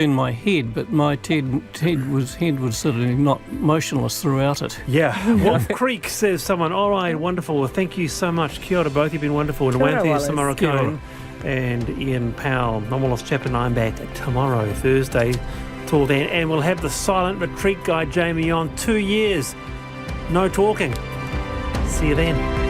in my head, but my head was certainly not motionless throughout it. Yeah. Wolf Creek says someone, all right, wonderful. Well, thank you so much. Kia ora, both. You've been wonderful. And Wayne Samaracone and Ian Powell. Nomalos Chapter 9 back tomorrow, Thursday. Till then. And we'll have the silent retreat guy, Jamie, on 2 years. No talking. See you then.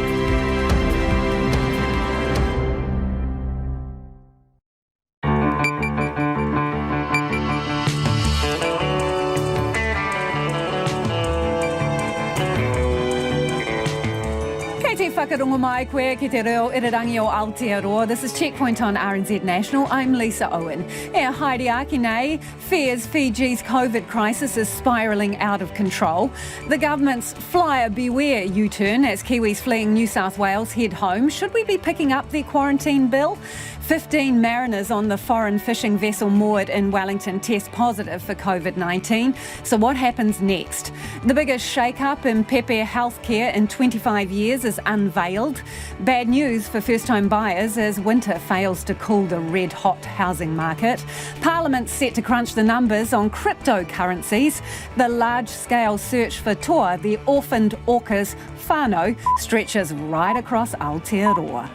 Whakarongo mai koe ki te reo irirangi o Aotearoa. This is Checkpoint on RNZ National. I'm Lisa Owen. Haere aki nei, fears Fiji's COVID crisis is spiralling out of control. The government's flyer beware U-turn as Kiwis fleeing New South Wales head home. Should we be picking up their quarantine bill? 15 mariners on the foreign fishing vessel moored in Wellington test positive for COVID-19. So what happens next? The biggest shake-up in Pepe healthcare in 25 years is unveiled. Bad news for first-time buyers as winter fails to cool the red-hot housing market. Parliament's set to crunch the numbers on cryptocurrencies. The large-scale search for toa, the orphaned Orca's whānau, stretches right across Aotearoa.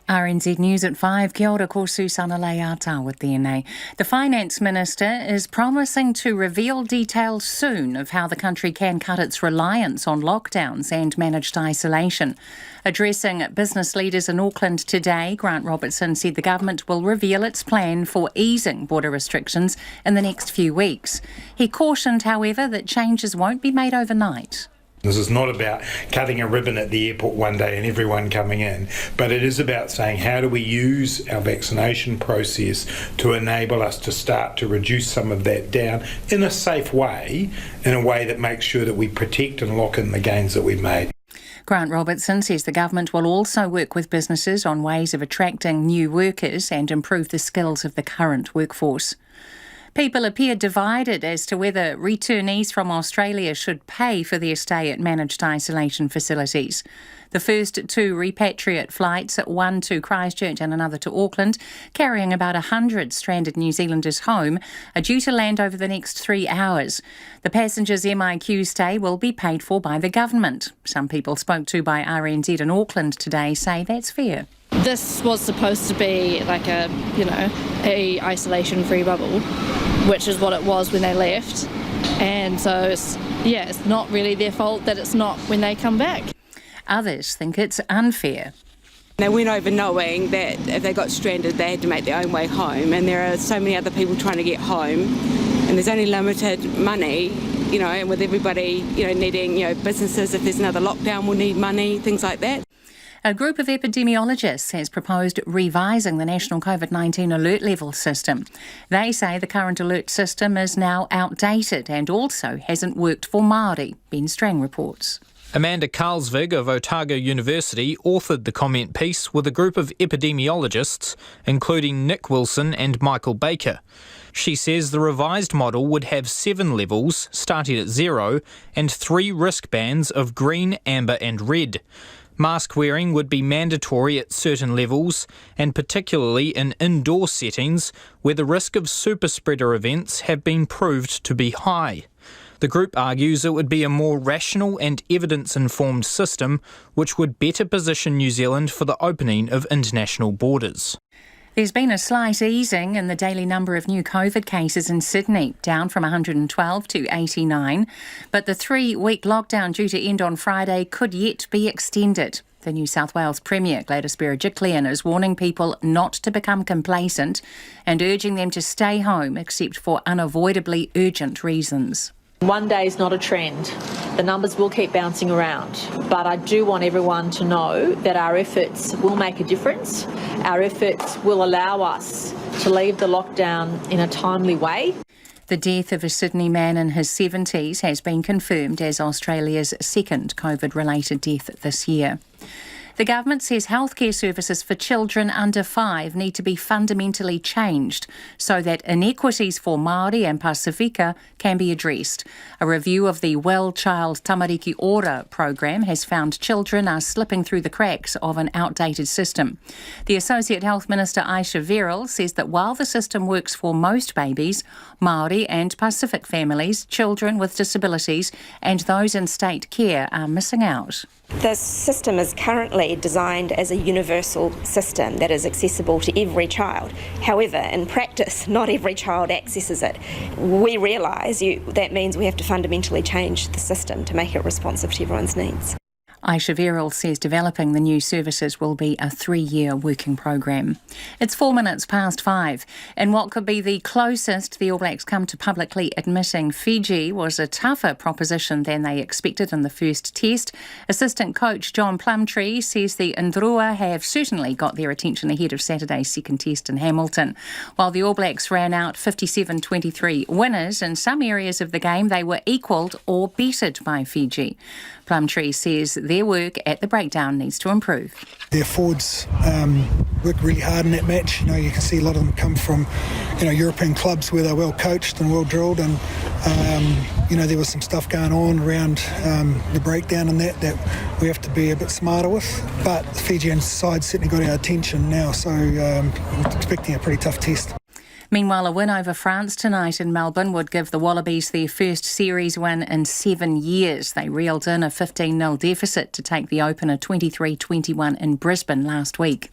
RNZ News at 5. Kia ora, ko Susana Leata with DNA. The Finance Minister is promising to reveal details soon of how the country can cut its reliance on lockdowns and managed isolation. Addressing business leaders in Auckland today, Grant Robertson said the government will reveal its plan for easing border restrictions in the next few weeks. He cautioned, however, that changes won't be made overnight. This is not about cutting a ribbon at the airport one day and everyone coming in, but it is about saying how do we use our vaccination process to enable us to start to reduce some of that down in a safe way, in a way that makes sure that we protect and lock in the gains that we've made. Grant Robertson says the government will also work with businesses on ways of attracting new workers and improve the skills of the current workforce. People appear divided as to whether returnees from Australia should pay for their stay at managed isolation facilities. The first two repatriate flights, one to Christchurch and another to Auckland, carrying about 100 stranded New Zealanders home, are due to land over the next 3 hours. The passengers' MIQ stay will be paid for by the government. Some people spoke to by RNZ in Auckland today say that's fair. This was supposed to be like a isolation-free bubble, which is what it was when they left. And so, it's not really their fault that it's not when they come back. Others think it's unfair. They went over knowing that if they got stranded, they had to make their own way home. And there are so many other people trying to get home. And there's only limited money, and with everybody, needing, businesses, if there's another lockdown, will need money, things like that. A group of epidemiologists has proposed revising the national COVID-19 alert level system. They say the current alert system is now outdated and also hasn't worked for Māori. Ben Strang reports. Amanda Carlsvig of Otago University authored the comment piece with a group of epidemiologists, including Nick Wilson and Michael Baker. She says the revised model would have 7 levels, starting at 0, and 3 risk bands of green, amber and red. Mask wearing would be mandatory at certain levels, and particularly in indoor settings where the risk of super spreader events have been proved to be high. The group argues it would be a more rational and evidence-informed system which would better position New Zealand for the opening of international borders. There's been a slight easing in the daily number of new COVID cases in Sydney, down from 112 to 89. But the 3-week lockdown due to end on Friday could yet be extended. The New South Wales Premier, Gladys Berejiklian, is warning people not to become complacent and urging them to stay home except for unavoidably urgent reasons. One day is not a trend. The numbers will keep bouncing around, but I do want everyone to know that our efforts will make a difference. Our efforts will allow us to leave the lockdown in a timely way. The death of a Sydney man in his 70s has been confirmed as Australia's second COVID-related death this year. The government says healthcare services for children under 5 need to be fundamentally changed so that inequities for Māori and Pasifika can be addressed. A review of the Well Child Tamariki Orca program has found children are slipping through the cracks of an outdated system. The Associate Health Minister Aisha Verrill says that while the system works for most babies, Māori and Pacific families, children with disabilities and those in state care are missing out. The system is currently designed as a universal system that is accessible to every child. However, in practice, not every child accesses it. We realise that means we have to fundamentally change the system to make it responsive to everyone's needs. Aisha Verrill says developing the new services will be a 3-year working program. It's 4 minutes past 5. And what could be the closest the All Blacks come to publicly admitting Fiji was a tougher proposition than they expected in the first test. Assistant coach John Plumtree says the Ndrua have certainly got their attention ahead of Saturday's second test in Hamilton. While the All Blacks ran out 57-23 winners, in some areas of the game they were equalled or bettered by Fiji. Plumtree says their work at the breakdown needs to improve. Their forwards worked really hard in that match. You can see a lot of them come from, European clubs where they're well coached and well drilled, and there was some stuff going on around the breakdown and that we have to be a bit smarter with. But the Fijian side certainly got our attention now, so I'm expecting a pretty tough test. Meanwhile, a win over France tonight in Melbourne would give the Wallabies their first series win in 7 years. They reeled in a 15-0 deficit to take the opener 23-21 in Brisbane last week.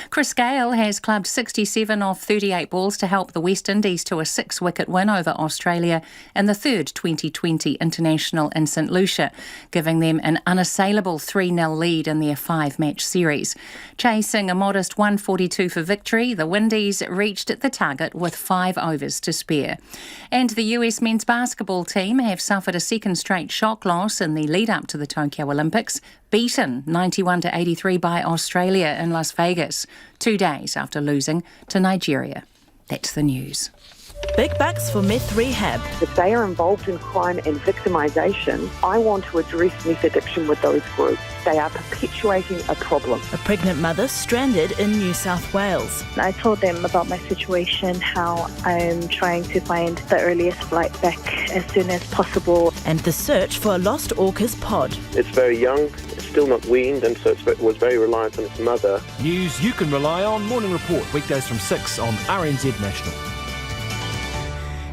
Chris Gayle has clubbed 67 off 38 balls to help the West Indies to a 6-wicket win over Australia in the third 2020 international in St Lucia, giving them an unassailable 3-0 lead in their 5-match series. Chasing a modest 142 for victory, the Windies reached the target with 5 overs to spare. And the US men's basketball team have suffered a second straight shock loss in the lead-up to the Tokyo Olympics, beaten 91-83 by Australia in Las Vegas, 2 days after losing to Nigeria. That's the news. Big bucks for meth rehab. If they are involved in crime and victimisation, I want to address meth addiction with those groups. They are perpetuating a problem. A pregnant mother stranded in New South Wales. I told them about my situation, how I'm trying to find the earliest flight back as soon as possible. And the search for a lost orca's pod. It's very young, it's still not weaned, and so it was very reliant on its mother. News you can rely on. Morning Report, weekdays from 6 on RNZ National.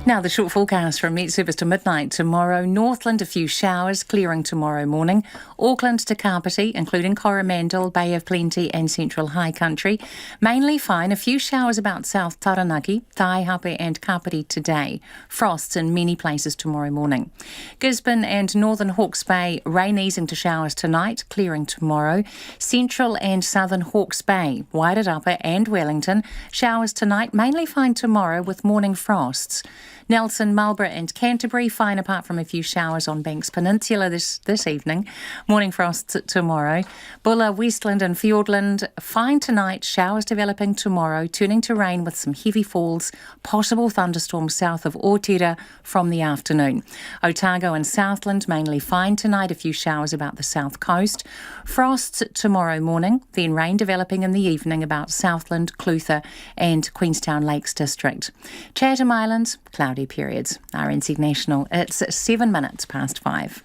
Now the short forecast from Met Service to midnight tomorrow. Northland, a few showers, clearing tomorrow morning. Auckland to Kapiti, including Coromandel, Bay of Plenty and Central High Country. Mainly fine, a few showers about South Taranaki, Taihape and Kapiti today. Frosts in many places tomorrow morning. Gisborne and Northern Hawke's Bay, rain easing to showers tonight, clearing tomorrow. Central and Southern Hawke's Bay, Wairarapa and Wellington, showers tonight, mainly fine tomorrow with morning frosts. Nelson, Marlborough and Canterbury, fine apart from a few showers on Banks Peninsula this evening. Morning frosts tomorrow. Bulla, Westland and Fiordland, fine tonight, showers developing tomorrow, turning to rain with some heavy falls, possible thunderstorms south of Ortira from the afternoon. Otago and Southland, mainly fine tonight, a few showers about the south coast. Frosts tomorrow morning, then rain developing in the evening about Southland, Clutha and Queenstown Lakes District. Chatham Islands, cloudy periods. RNZ National, it's 7 minutes past 5.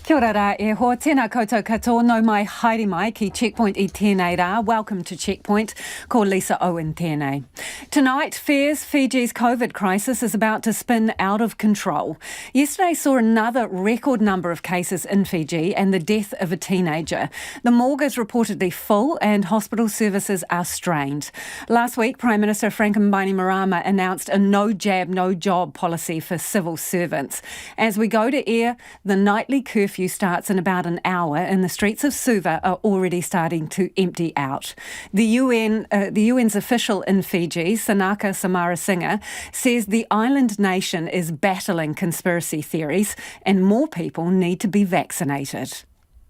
Kia ora rā e ho, tēnā koutou katoa, no mai haere mai ki Checkpoint I tēnei rā. Welcome to Checkpoint, ko Lisa Owen tēnei. Tonight, fears Fiji's COVID crisis is about to spin out of control. Yesterday saw another record number of cases in Fiji and the death of a teenager. The morgue is reportedly full and hospital services are strained. Last week, Prime Minister Franklin Bainimarama announced a no jab, no job policy for civil servants. As we go to air, the nightly curfew starts in about an hour and the streets of Suva are already starting to empty out. The UN's official in Fiji, Sanaka Samarasinga, says the island nation is battling conspiracy theories and more people need to be vaccinated.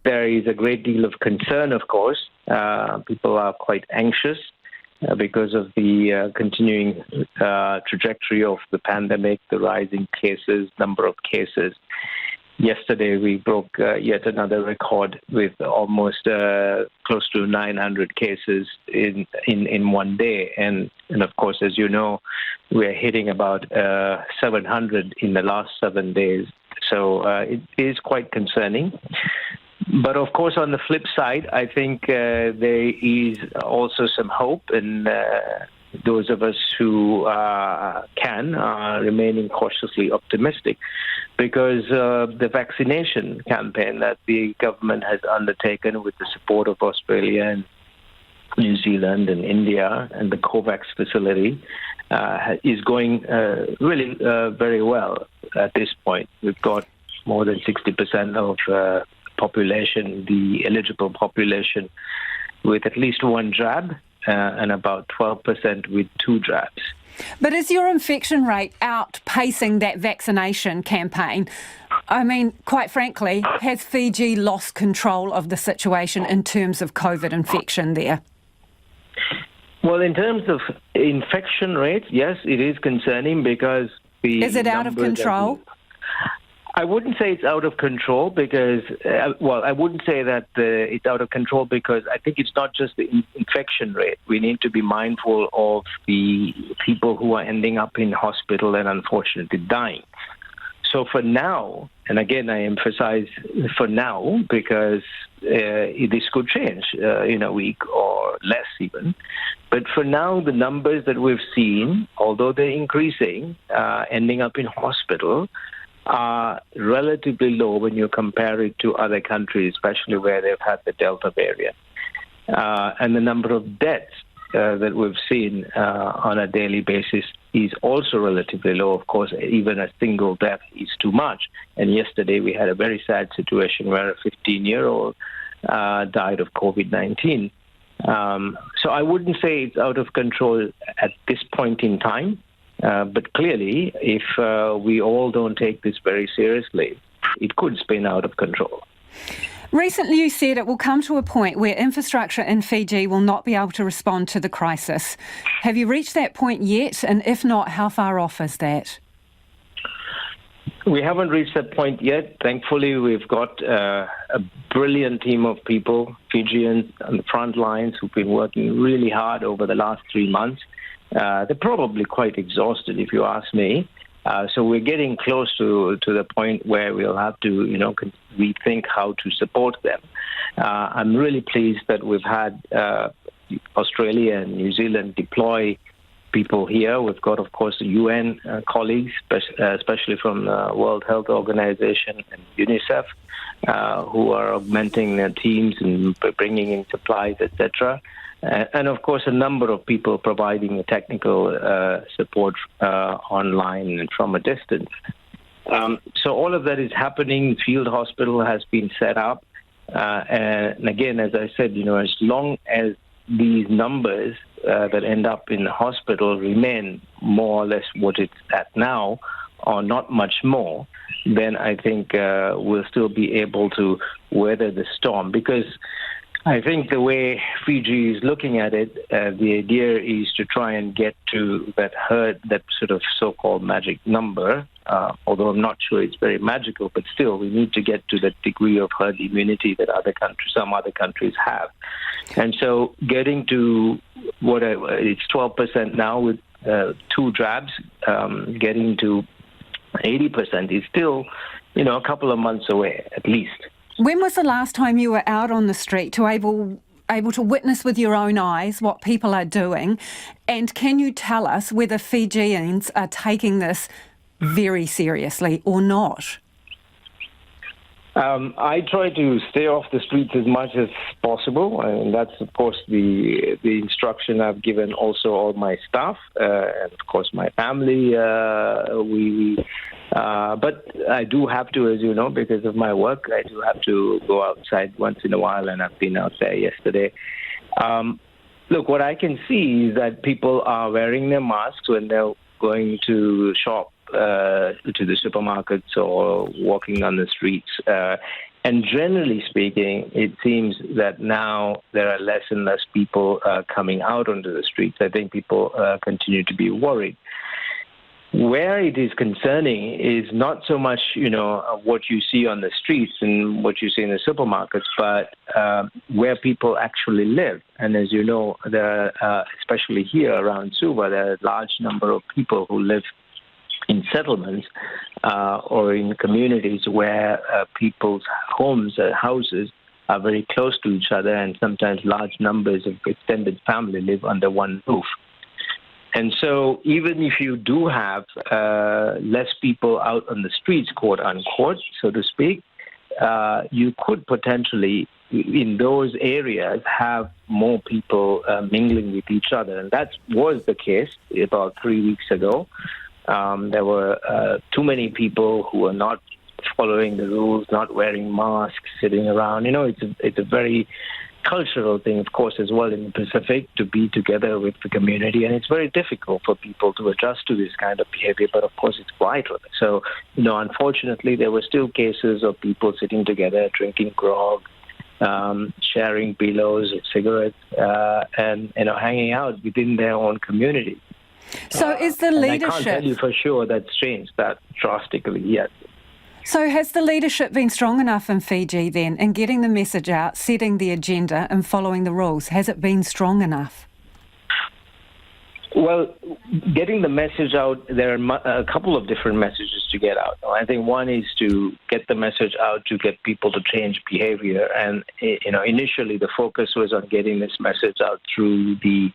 There is a great deal of concern, of course. People are quite anxious because of the continuing trajectory of the pandemic, the rising cases, number of cases. Yesterday, we broke yet another record with almost close to 900 cases in one day. And of course, as you know, we're hitting about 700 in the last 7 days. So it is quite concerning. But of course, on the flip side, I think there is also some hope in those of us who can remaining cautiously optimistic, because the vaccination campaign that the government has undertaken with the support of Australia and New Zealand and India and the COVAX facility is going really very well at this point. We've got more than 60% of population, the eligible population, with at least one jab, and about 12% with 2 jabs. But is your infection rate outpacing that vaccination campaign? I mean, quite frankly, has Fiji lost control of the situation in terms of COVID infection there? Well, in terms of infection rates, yes, it is concerning because the... Is it out of control? I wouldn't say it's out of control because, I wouldn't say that it's out of control because I think it's not just the infection rate. We need to be mindful of the people who are ending up in hospital and unfortunately dying. So for now, and again, I emphasize for now because this could change in a week or less even. But for now, the numbers that we've seen, although they're increasing, ending up in hospital, are relatively low when you compare it to other countries, especially where they've had the Delta variant. And the number of deaths that we've seen on a daily basis is also relatively low. Of course, even a single death is too much. And yesterday we had a very sad situation where a 15-year-old died of COVID-19. So I wouldn't say it's out of control at this point in time. But clearly, if we all don't take this very seriously, it could spin out of control. Recently, you said it will come to a point where infrastructure in Fiji will not be able to respond to the crisis. Have you reached that point yet? And if not, how far off is that? We haven't reached that point yet. Thankfully, we've got a brilliant team of people, Fijians on the front lines, who've been working really hard over the last 3 months. They're probably quite exhausted, if you ask me. So we're getting close to the point where we'll have to, rethink how to support them. I'm really pleased that we've had Australia and New Zealand deploy people here. We've got, of course, the UN colleagues, especially from the World Health Organization and UNICEF, who are augmenting their teams and bringing in supplies, etc. And, of course, a number of people providing technical support online and from a distance. So all of that is happening. Field hospital has been set up. And again, as I said, as long as these numbers that end up in the hospital remain more or less what it's at now, or not much more, then I think we'll still be able to weather the storm. Because I think the way Fiji is looking at it, the idea is to try and get to that herd, that sort of so-called magic number, although I'm not sure it's very magical, but still we need to get to that degree of herd immunity that some other countries have. And so getting to it's 12% now with 2 jabs, getting to 80% is still, a couple of months away at least. When was the last time you were out on the street to able to witness with your own eyes what people are doing? And can you tell us whether Fijians are taking this very seriously or not? I try to stay off the streets as much as possible, and that's, of course, the instruction I've given also all my staff and, of course, my family. But I do have to, as you know, because of my work, I do have to go outside once in a while, and I've been out there yesterday. Look, what I can see is that people are wearing their masks when they're going to shop, to the supermarkets or walking on the streets. And generally speaking, it seems that now there are less and less people coming out onto the streets. I think people continue to be worried. Where it is concerning is not so much, what you see on the streets and what you see in the supermarkets, but where people actually live. And as you know, there are, especially here around Suva, there are a large number of people who live in settlements or in communities where people's homes or houses are very close to each other, and sometimes large numbers of extended family live under one roof. And so even if you do have less people out on the streets, quote unquote, so to speak, you could potentially, in those areas, have more people mingling with each other. And that was the case about 3 weeks ago. There were too many people who were not following the rules, not wearing masks, sitting around. It's a very cultural thing, of course, as well in the Pacific, to be together with the community. And it's very difficult for people to adjust to this kind of behavior, but of course it's vital. So, unfortunately, there were still cases of people sitting together, drinking grog, sharing pillows, cigarettes, and, hanging out within their own community. So is the leadership... I can't tell you for sure that's changed that drastically yet. So has the leadership been strong enough in Fiji then in getting the message out, setting the agenda and following the rules? Has it been strong enough? Well, getting the message out, there are a couple of different messages to get out. I think one is to get the message out to get people to change behavior. And, initially the focus was on getting this message out through the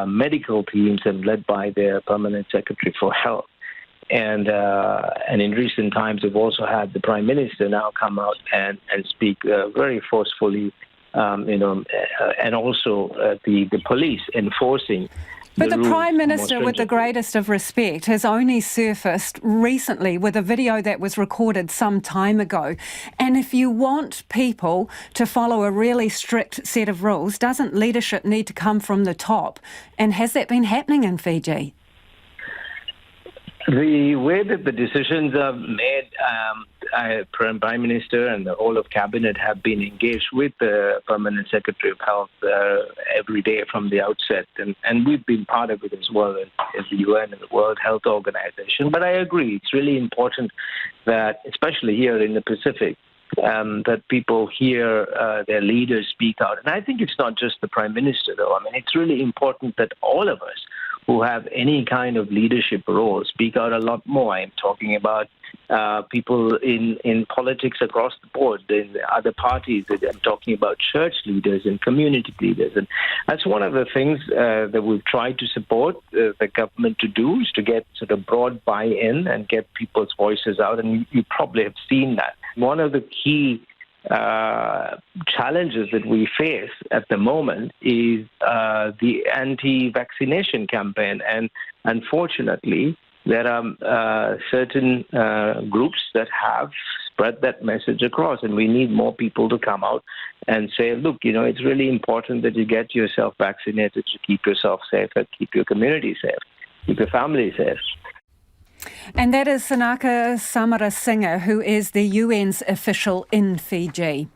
medical teams and led by their Permanent Secretary for Health. And in recent times, we've also had the Prime Minister now come out and speak very forcefully, and also the police enforcing. But the Prime Minister, with the greatest of respect, has only surfaced recently with a video that was recorded some time ago. And if you want people to follow a really strict set of rules, doesn't leadership need to come from the top? And has that been happening in Fiji? The way that the decisions are made, Prime Minister and the whole of Cabinet have been engaged with the Permanent Secretary of Health every day from the outset. And we've been part of it as well as the UN and the World Health Organization. But I agree, it's really important that, especially here in the Pacific, that people hear their leaders speak out. And I think it's not just the Prime Minister, though. I mean, it's really important that all of us who have any kind of leadership role speak out a lot more. I'm talking about people in politics across the board, in other parties. I'm talking about church leaders and community leaders. And that's one of the things that we've tried to support the government to do, is to get sort of broad buy-in and get people's voices out. And you probably have seen that. One of the key challenges that we face at the moment is the anti-vaccination campaign. And unfortunately, there are certain groups that have spread that message across, and we need more people to come out and say, look, it's really important that you get yourself vaccinated to keep yourself safe and keep your community safe, keep your family safe. And that is Sanaka Samarasinghe, who is the UN's official in Fiji.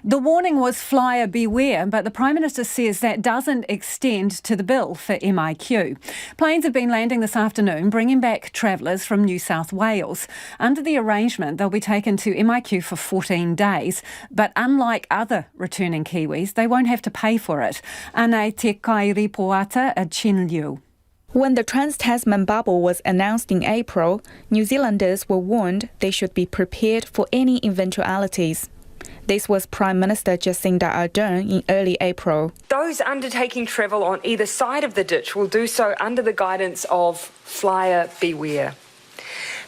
The warning was flyer beware, but the Prime Minister says that doesn't extend to the bill for MIQ. Planes have been landing this afternoon, bringing back travellers from New South Wales. Under the arrangement, they'll be taken to MIQ for 14 days, but unlike other returning Kiwis, they won't have to pay for it. Anei te kairipoata a Chin Liu. When the Trans-Tasman bubble was announced in April, New Zealanders were warned they should be prepared for any eventualities. This was Prime Minister Jacinda Ardern in early April. Those undertaking travel on either side of the ditch will do so under the guidance of flyer beware.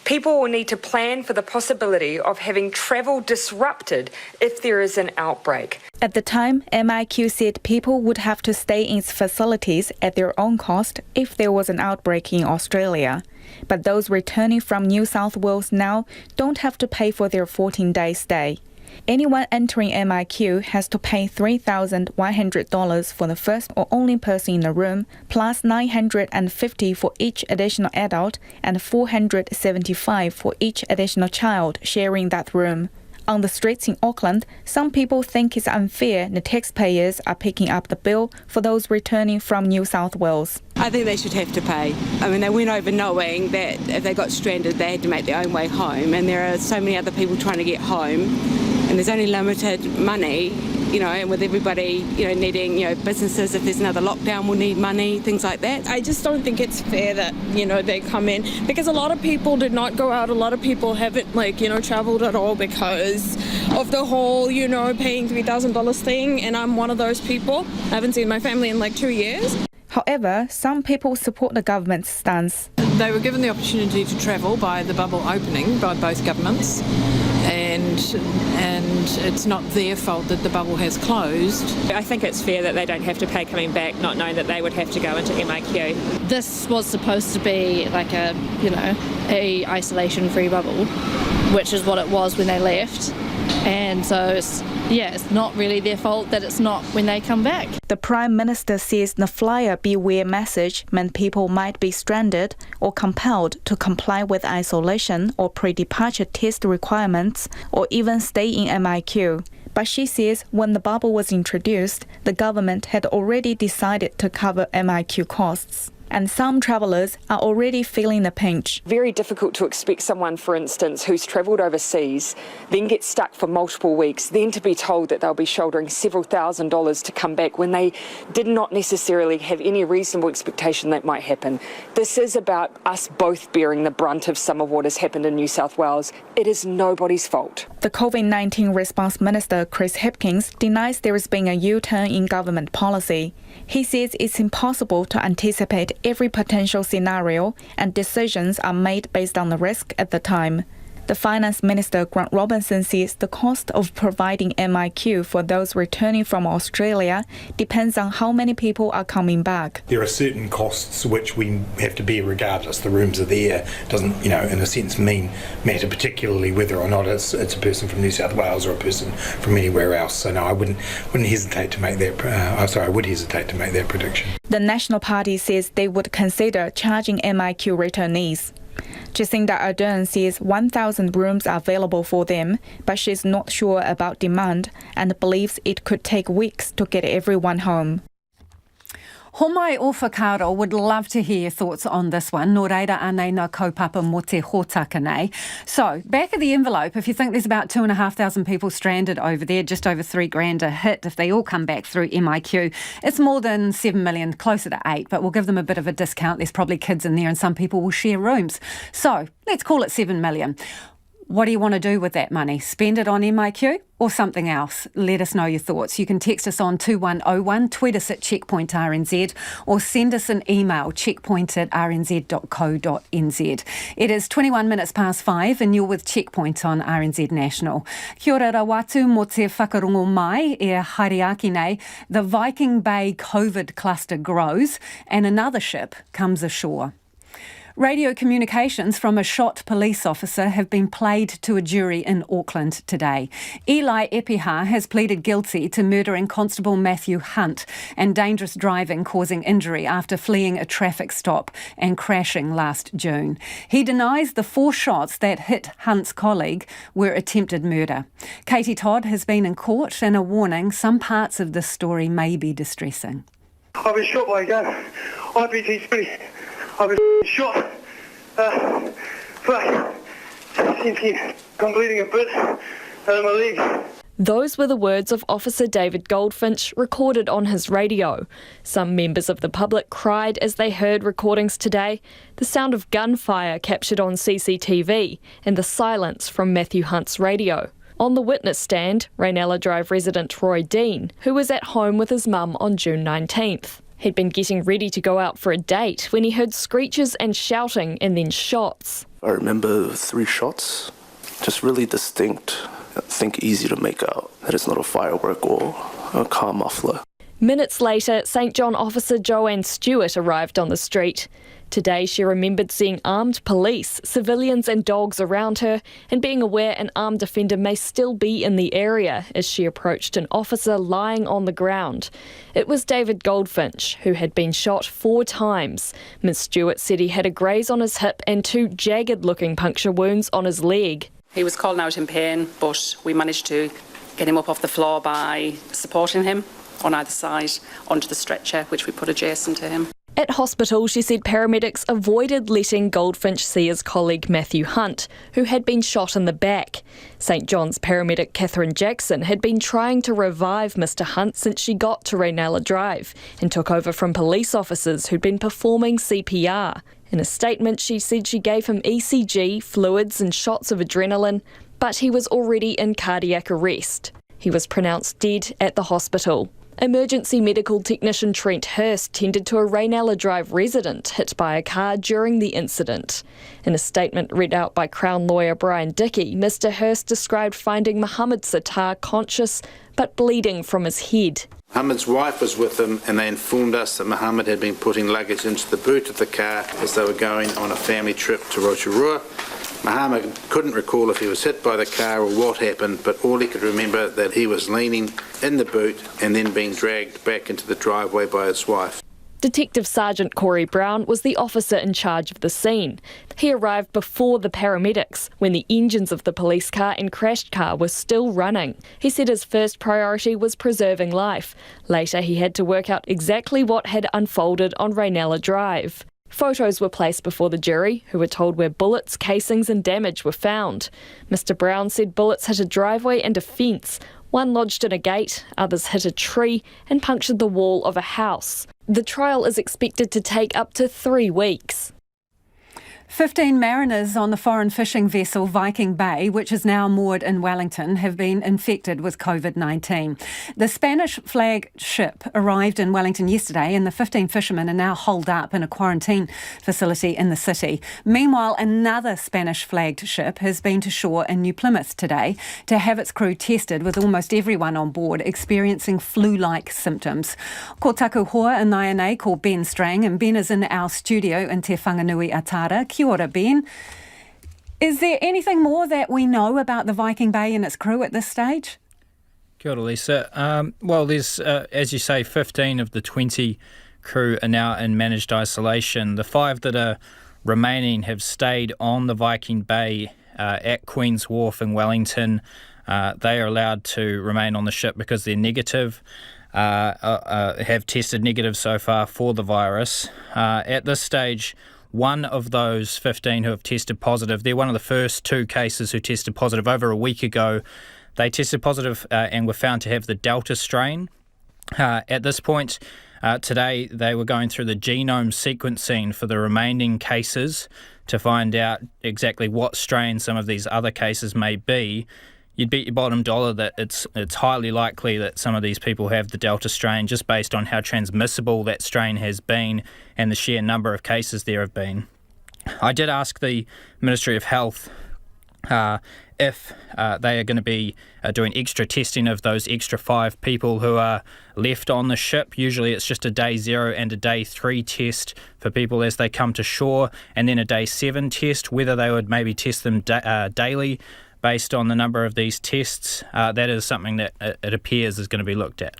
People will need to plan for the possibility of having travel disrupted if there is an outbreak. At the time, MIQ said people would have to stay in its facilities at their own cost if there was an outbreak in Australia. But those returning from New South Wales now don't have to pay for their 14-day stay. Anyone entering MIQ has to pay $3,100 for the first or only person in the room, plus $950 for each additional adult and $475 for each additional child sharing that room. On the streets in Auckland, some people think it's unfair the taxpayers are picking up the bill for those returning from New South Wales. I think they should have to pay. I mean, they went over knowing that if they got stranded, they had to make their own way home, and there are so many other people trying to get home, and there's only limited money, and with everybody, needing, businesses, if there's another lockdown, will need money, things like that. I just don't think it's fair that, they come in, because a lot of people did not go out. A lot of people haven't, travelled at all because of the whole, paying $3,000 thing, and I'm one of those people. I haven't seen my family in 2 years. However, some people support the government's stance. They were given the opportunity to travel by the bubble opening by both governments, and it's not their fault that the bubble has closed. I think it's fair that they don't have to pay coming back, not knowing that they would have to go into MIQ. This was supposed to be like a isolation-free bubble, which is what it was when they left. And so, it's not really their fault that it's not when they come back. The Prime Minister says the flyer beware message meant people might be stranded or compelled to comply with isolation or pre-departure test requirements or even stay in MIQ. But she says when the bubble was introduced, the government had already decided to cover MIQ costs. And some travellers are already feeling the pinch. Very difficult to expect someone, for instance, who's travelled overseas, then gets stuck for multiple weeks, then to be told that they'll be shouldering several $1,000s to come back when they did not necessarily have any reasonable expectation that might happen. This is about us both bearing the brunt of some of what has happened in New South Wales. It is nobody's fault. The COVID-19 response minister, Chris Hipkins, denies there has been a U-turn in government policy. He says it's impossible to anticipate every potential scenario, and decisions are made based on the risk at the time. The Finance Minister, Grant Robinson, says the cost of providing MIQ for those returning from Australia depends on how many people are coming back. There are certain costs which we have to bear regardless. The rooms are there. Doesn't, in a sense, matter particularly whether or not it's a person from New South Wales or a person from anywhere else. So no, I wouldn't hesitate to make that. I would hesitate to make that prediction. The National Party says they would consider charging MIQ returnees. Jacinda Ardern says 1,000 rooms are available for them, but she's not sure about demand and believes it could take weeks to get everyone home. Homai o whakaaro would love to hear your thoughts on this one. Nō reira anei nā kaupapa mo te hōtaka nei. So, back of the envelope, if you think there's about 2,500 people stranded over there, just over $3,000 a hit if they all come back through MIQ, it's more than 7 million, closer to 8, but we'll give them a bit of a discount. There's probably kids in there and some people will share rooms. So, let's call it 7 million. What do you want to do with that money? Spend it on MIQ or something else? Let us know your thoughts. You can text us on 2101, tweet us at checkpointrnz, or send us an email, checkpoint@rnz.co.nz. It is 21 minutes past 5 and you're with Checkpoint on RNZ National. Kia ora rawatu mo te whakarongo mai e haere nei. The Viking Bay COVID cluster grows and another ship comes ashore. Radio communications from a shot police officer have been played to a jury in Auckland today. Eli Epiha has pleaded guilty to murdering Constable Matthew Hunt and dangerous driving causing injury after fleeing a traffic stop and crashing last June. He denies the 4 shots that hit Hunt's colleague were attempted murder. Katie Todd has been in court and a warning some parts of this story may be distressing. I've been shot by a gun. IPT3. I've been shot I'm bleeding a bit out of my leg. Those were the words of Officer David Goldfinch recorded on his radio. Some members of the public cried as they heard recordings today, the sound of gunfire captured on CCTV and the silence from Matthew Hunt's radio. On the witness stand, Rainella Drive resident Roy Dean, who was at home with his mum on June 19th. He'd been getting ready to go out for a date when he heard screeches and shouting and then shots. I remember 3 shots, just really distinct. I think easy to make out that it's not a firework or a car muffler. Minutes later, St John officer Joanne Stewart arrived on the street. Today she remembered seeing armed police, civilians and dogs around her and being aware an armed offender may still be in the area as she approached an officer lying on the ground. It was David Goldfinch, who had been shot 4 times. Ms Stewart said he had a graze on his hip and 2 jagged-looking puncture wounds on his leg. He was calling out in pain, but we managed to get him up off the floor by supporting him on either side onto the stretcher, which we put adjacent to him. At hospital, she said paramedics avoided letting Goldfinch see his colleague Matthew Hunt, who had been shot in the back. St John's paramedic Catherine Jackson had been trying to revive Mr Hunt since she got to Raynella Drive and took over from police officers who'd been performing CPR. In a statement, she said she gave him ECG, fluids and shots of adrenaline, but he was already in cardiac arrest. He was pronounced dead at the hospital. Emergency medical technician Trent Hurst tended to a Raynella Drive resident hit by a car during the incident. In a statement read out by Crown lawyer Brian Dickey, Mr Hurst described finding Mohammed Sattar conscious but bleeding from his head. Mohammed's wife was with him and they informed us that Mohammed had been putting luggage into the boot of the car as they were going on a family trip to Rotorua. Mohammed couldn't recall if he was hit by the car or what happened, but all he could remember that he was leaning in the boot and then being dragged back into the driveway by his wife. Detective Sergeant Corey Brown was the officer in charge of the scene. He arrived before the paramedics, when the engines of the police car and crashed car were still running. He said his first priority was preserving life. Later, he had to work out exactly what had unfolded on Raynella Drive. Photos were placed before the jury, who were told where bullets, casings and damage were found. Mr Brown said bullets hit a driveway and a fence. One lodged in a gate, others hit a tree and punctured the wall of a house. The trial is expected to take up to 3 weeks. 15 mariners on the foreign fishing vessel Viking Bay, which is now moored in Wellington, have been infected with COVID-19. The Spanish flag ship arrived in Wellington yesterday and the 15 fishermen are now holed up in a quarantine facility in the city. Meanwhile, another Spanish flagged ship has been to shore in New Plymouth today to have its crew tested, with almost everyone on board experiencing flu-like symptoms. Ko taku hoa and nai ko Ben Strang, and Ben is in our studio in Te Whanganui Atara. Kia ora, Ben. Is there anything more that we know about the Viking Bay and its crew at this stage? Kia ora, Lisa. Well, there's, as you say, 15 of the 20 crew are now in managed isolation. The 5 that are remaining have stayed on the Viking Bay at Queen's Wharf in Wellington. They are allowed to remain on the ship because they're negative, have tested negative so far for the virus. At this stage, one of those 15 who have tested positive, they're one of the first 2 cases who tested positive over a week ago. They tested positive and were found to have the Delta strain. At this point, today, they were going through the genome sequencing for the remaining cases to find out exactly what strain some of these other cases may be. You'd bet your bottom dollar that it's highly likely that some of these people have the Delta strain, just based on how transmissible that strain has been and the sheer number of cases there have been. I did ask the Ministry of Health if they are going to be doing extra testing of those extra 5 people who are left on the ship. Usually it's just a day 0 and a day 3 test for people as they come to shore, and then a day 7 test, whether they would maybe test them daily based on the number of these tests. That is something that it appears is going to be looked at.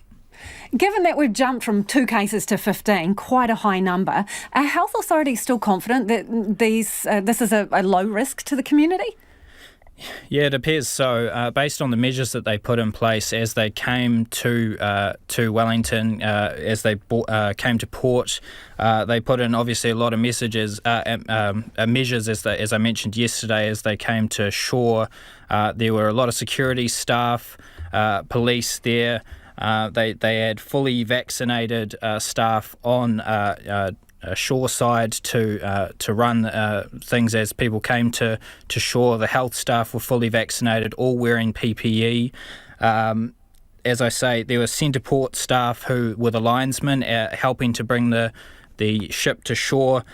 Given that we've jumped from 2 cases to 15, quite a high number, are health authorities still confident that this is a low risk to the community? Yeah, it appears so. Based on the measures that they put in place as they came to Wellington, as they came to port, they put in obviously a lot of measures as I mentioned yesterday as they came to shore. There were a lot of security staff, police there. They had fully vaccinated staff on shoreside to run things as people came to shore. The health staff were fully vaccinated, all wearing PPE. As I say, there were centre port staff who were the linesmen helping to bring the ship to shore.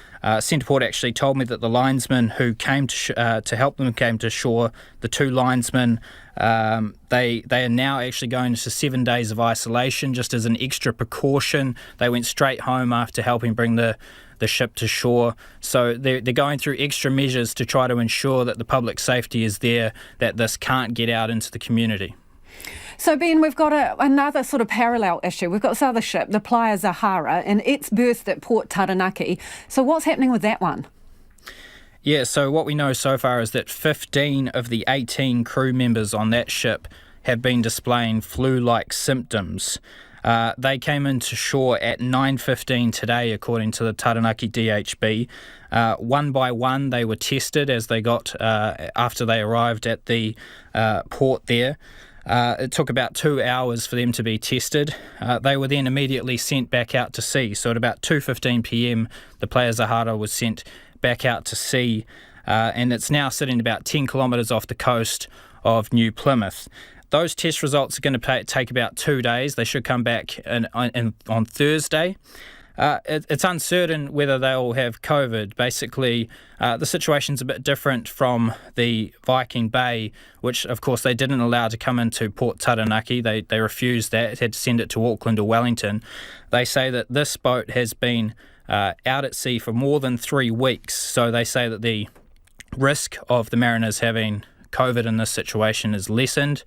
Centre port actually told me that the linesmen who came to help them came to shore. The 2 linesmen, they are now actually going into 7 days of isolation just as an extra precaution. They went straight home after helping bring the ship to shore. So they're going through extra measures to try to ensure that the public safety is there, that this can't get out into the community. So, Ben, we've got another sort of parallel issue. We've got this other ship, the Playa Zahara, and it's berthed at Port Taranaki. So what's happening with that one? Yeah, so what we know so far is that 15 of the 18 crew members on that ship have been displaying flu-like symptoms. They came into shore at 9:15 today, according to the Taranaki DHB. One by one, they were tested as they got after they arrived at the port there. It took about 2 hours for them to be tested. They were then immediately sent back out to sea. So at about 2:15 p.m, the Playa Zahara was sent back out to sea, and it's now sitting about 10 kilometres off the coast of New Plymouth. Those test results are going to take about 2 days. They should come back on Thursday. It's uncertain whether they'll have COVID. Basically, the situation's a bit different from the Viking Bay, which, of course, they didn't allow to come into Port Taranaki. They refused that, had to send it to Auckland or Wellington. They say that this boat has been out at sea for more than 3 weeks, so they say that the risk of the mariners having COVID in this situation is lessened.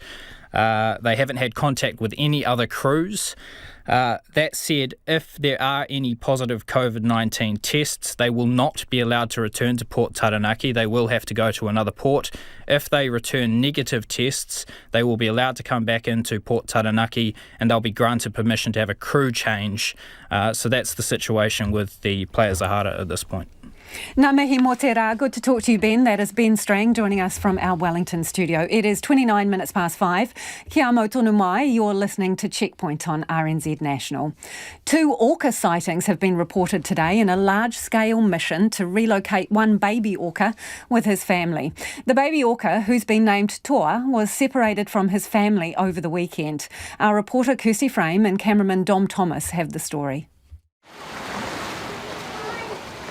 They haven't had contact with any other crews. That said, if there are any positive COVID-19 tests, they will not be allowed to return to Port Taranaki. They will have to go to another port. If they return negative tests, they will be allowed to come back into Port Taranaki, and they'll be granted permission to have a crew change. So that's the situation with the Playa Zahara at this point. Ngā mihi mō te rā. Good to talk to you, Ben. That is Ben Strang joining us from our Wellington studio. It is 29 minutes past 5. Kia mau tonu mai, you're listening to Checkpoint on RNZ National. 2 orca sightings have been reported today in a large-scale mission to relocate one baby orca with his family. The baby orca, who's been named Toa, was separated from his family over the weekend. Our reporter Kirsty Frame and cameraman Dom Thomas have the story.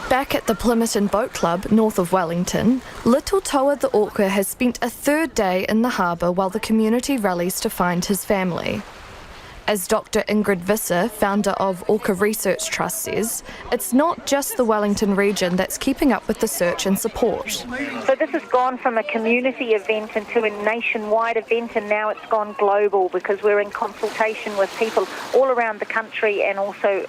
Back at the Plymoughton Boat Club, north of Wellington, little Toa the orca has spent a third day in the harbour while the community rallies to find his family. As Dr. Ingrid Visser, founder of Orca Research Trust, says, it's not just the Wellington region that's keeping up with the search and support. So this has gone from a community event into a nationwide event, and now it's gone global because we're in consultation with people all around the country and also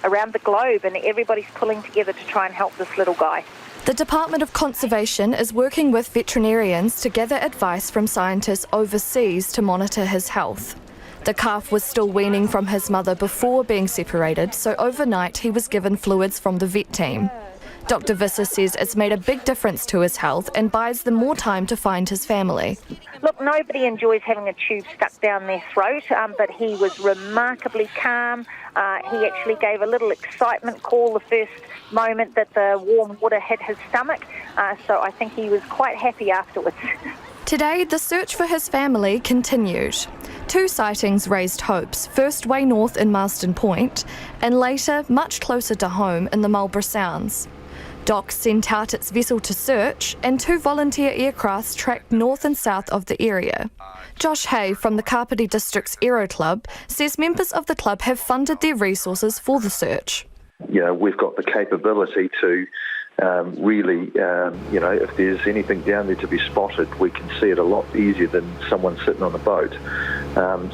around the globe, and everybody's pulling together to try and help this little guy. The Department of Conservation is working with veterinarians to gather advice from scientists overseas to monitor his health. The calf was still weaning from his mother before being separated, so overnight he was given fluids from the vet team. Dr. Visser says it's made a big difference to his health and buys them more time to find his family. Look, nobody enjoys having a tube stuck down their throat, but he was remarkably calm. He actually gave a little excitement call the first moment that the warm water hit his stomach, so I think he was quite happy afterwards. Today, the search for his family continued. 2 sightings raised hopes, first way north in Marsden Point, and later much closer to home in the Marlborough Sounds. DOC sent out its vessel to search, and 2 volunteer aircrafts tracked north and south of the area. Josh Hay from the Kapiti District's Aero Club says members of the club have funded their resources for the search. You know, we've got the capability to really, if there's anything down there to be spotted, we can see it a lot easier than someone sitting on a boat.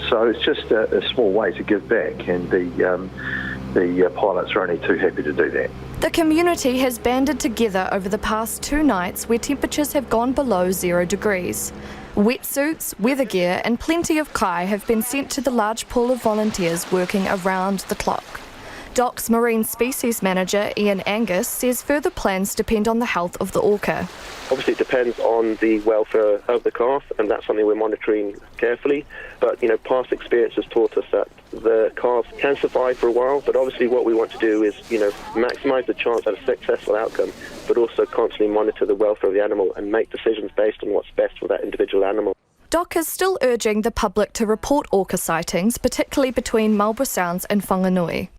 So it's just a small way to give back, and the pilots are only too happy to do that. The community has banded together over the past 2 nights where temperatures have gone below 0 degrees. Wetsuits, weather gear and plenty of kai have been sent to the large pool of volunteers working around the clock. DOC's Marine Species Manager Ian Angus says further plans depend on the health of the orca. Obviously it depends on the welfare of the calf, and that's something we're monitoring carefully. But, past experience has taught us that the calf can survive for a while, but obviously what we want to do is, maximise the chance at a successful outcome, but also constantly monitor the welfare of the animal and make decisions based on what's best for that individual animal. DOC is still urging the public to report orca sightings, particularly between Marlborough Sounds and Whanganui.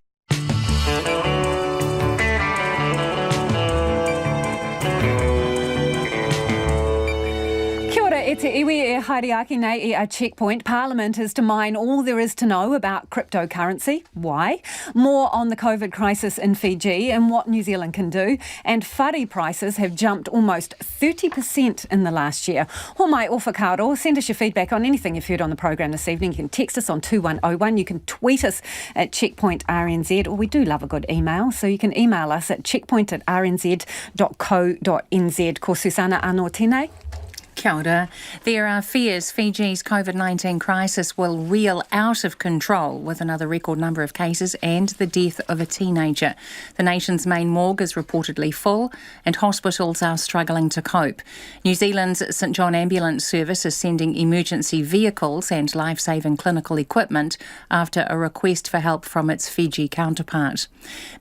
te iwi e haere nei e a checkpoint. Parliament is to mine all there is to know about cryptocurrency. Why? More on the COVID crisis in Fiji and what New Zealand can do. And whare prices have jumped almost 30% in the last year. Ho mai o whakaaro. Send us your feedback on anything you've heard on the program this evening. You can text us on 2101. You can tweet us at Checkpoint RNZ, or we do love a good email. So you can email us at checkpoint@rnz.co.nz. Ko Susana anō tēnei. Kia ora. There are fears Fiji's COVID-19 crisis will reel out of control with another record number of cases and the death of a teenager. The nation's main morgue is reportedly full and hospitals are struggling to cope. New Zealand's St John Ambulance Service is sending emergency vehicles and life-saving clinical equipment after a request for help from its Fiji counterpart.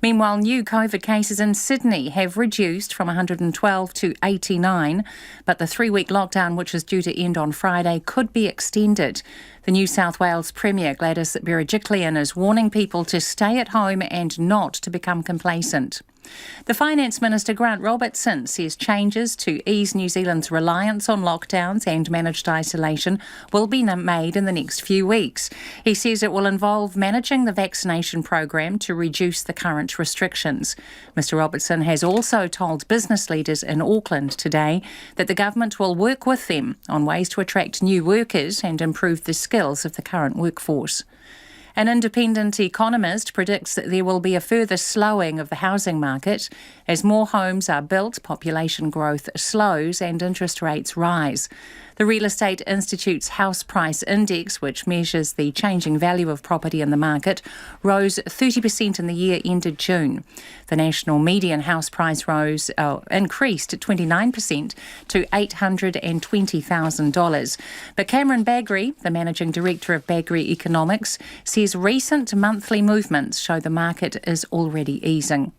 Meanwhile, new COVID cases in Sydney have reduced from 112 to 89, but the 3-week lockdown, which is due to end on Friday, could be extended. The New South Wales Premier Gladys Berejiklian is warning people to stay at home and not to become complacent. The Finance Minister Grant Robertson says changes to ease New Zealand's reliance on lockdowns and managed isolation will be made in the next few weeks. He says it will involve managing the vaccination program to reduce the current restrictions. Mr Robertson has also told business leaders in Auckland today that the government will work with them on ways to attract new workers and improve the skills of the current workforce. An independent economist predicts that there will be a further slowing of the housing market as more homes are built, population growth slows and interest rates rise. The Real Estate Institute's House Price Index, which measures the changing value of property in the market, rose 30% in the year ended June. The national median house price increased 29% to $820,000. But Cameron Bagri, the managing director of Bagri Economics, says recent monthly movements show the market is already easing.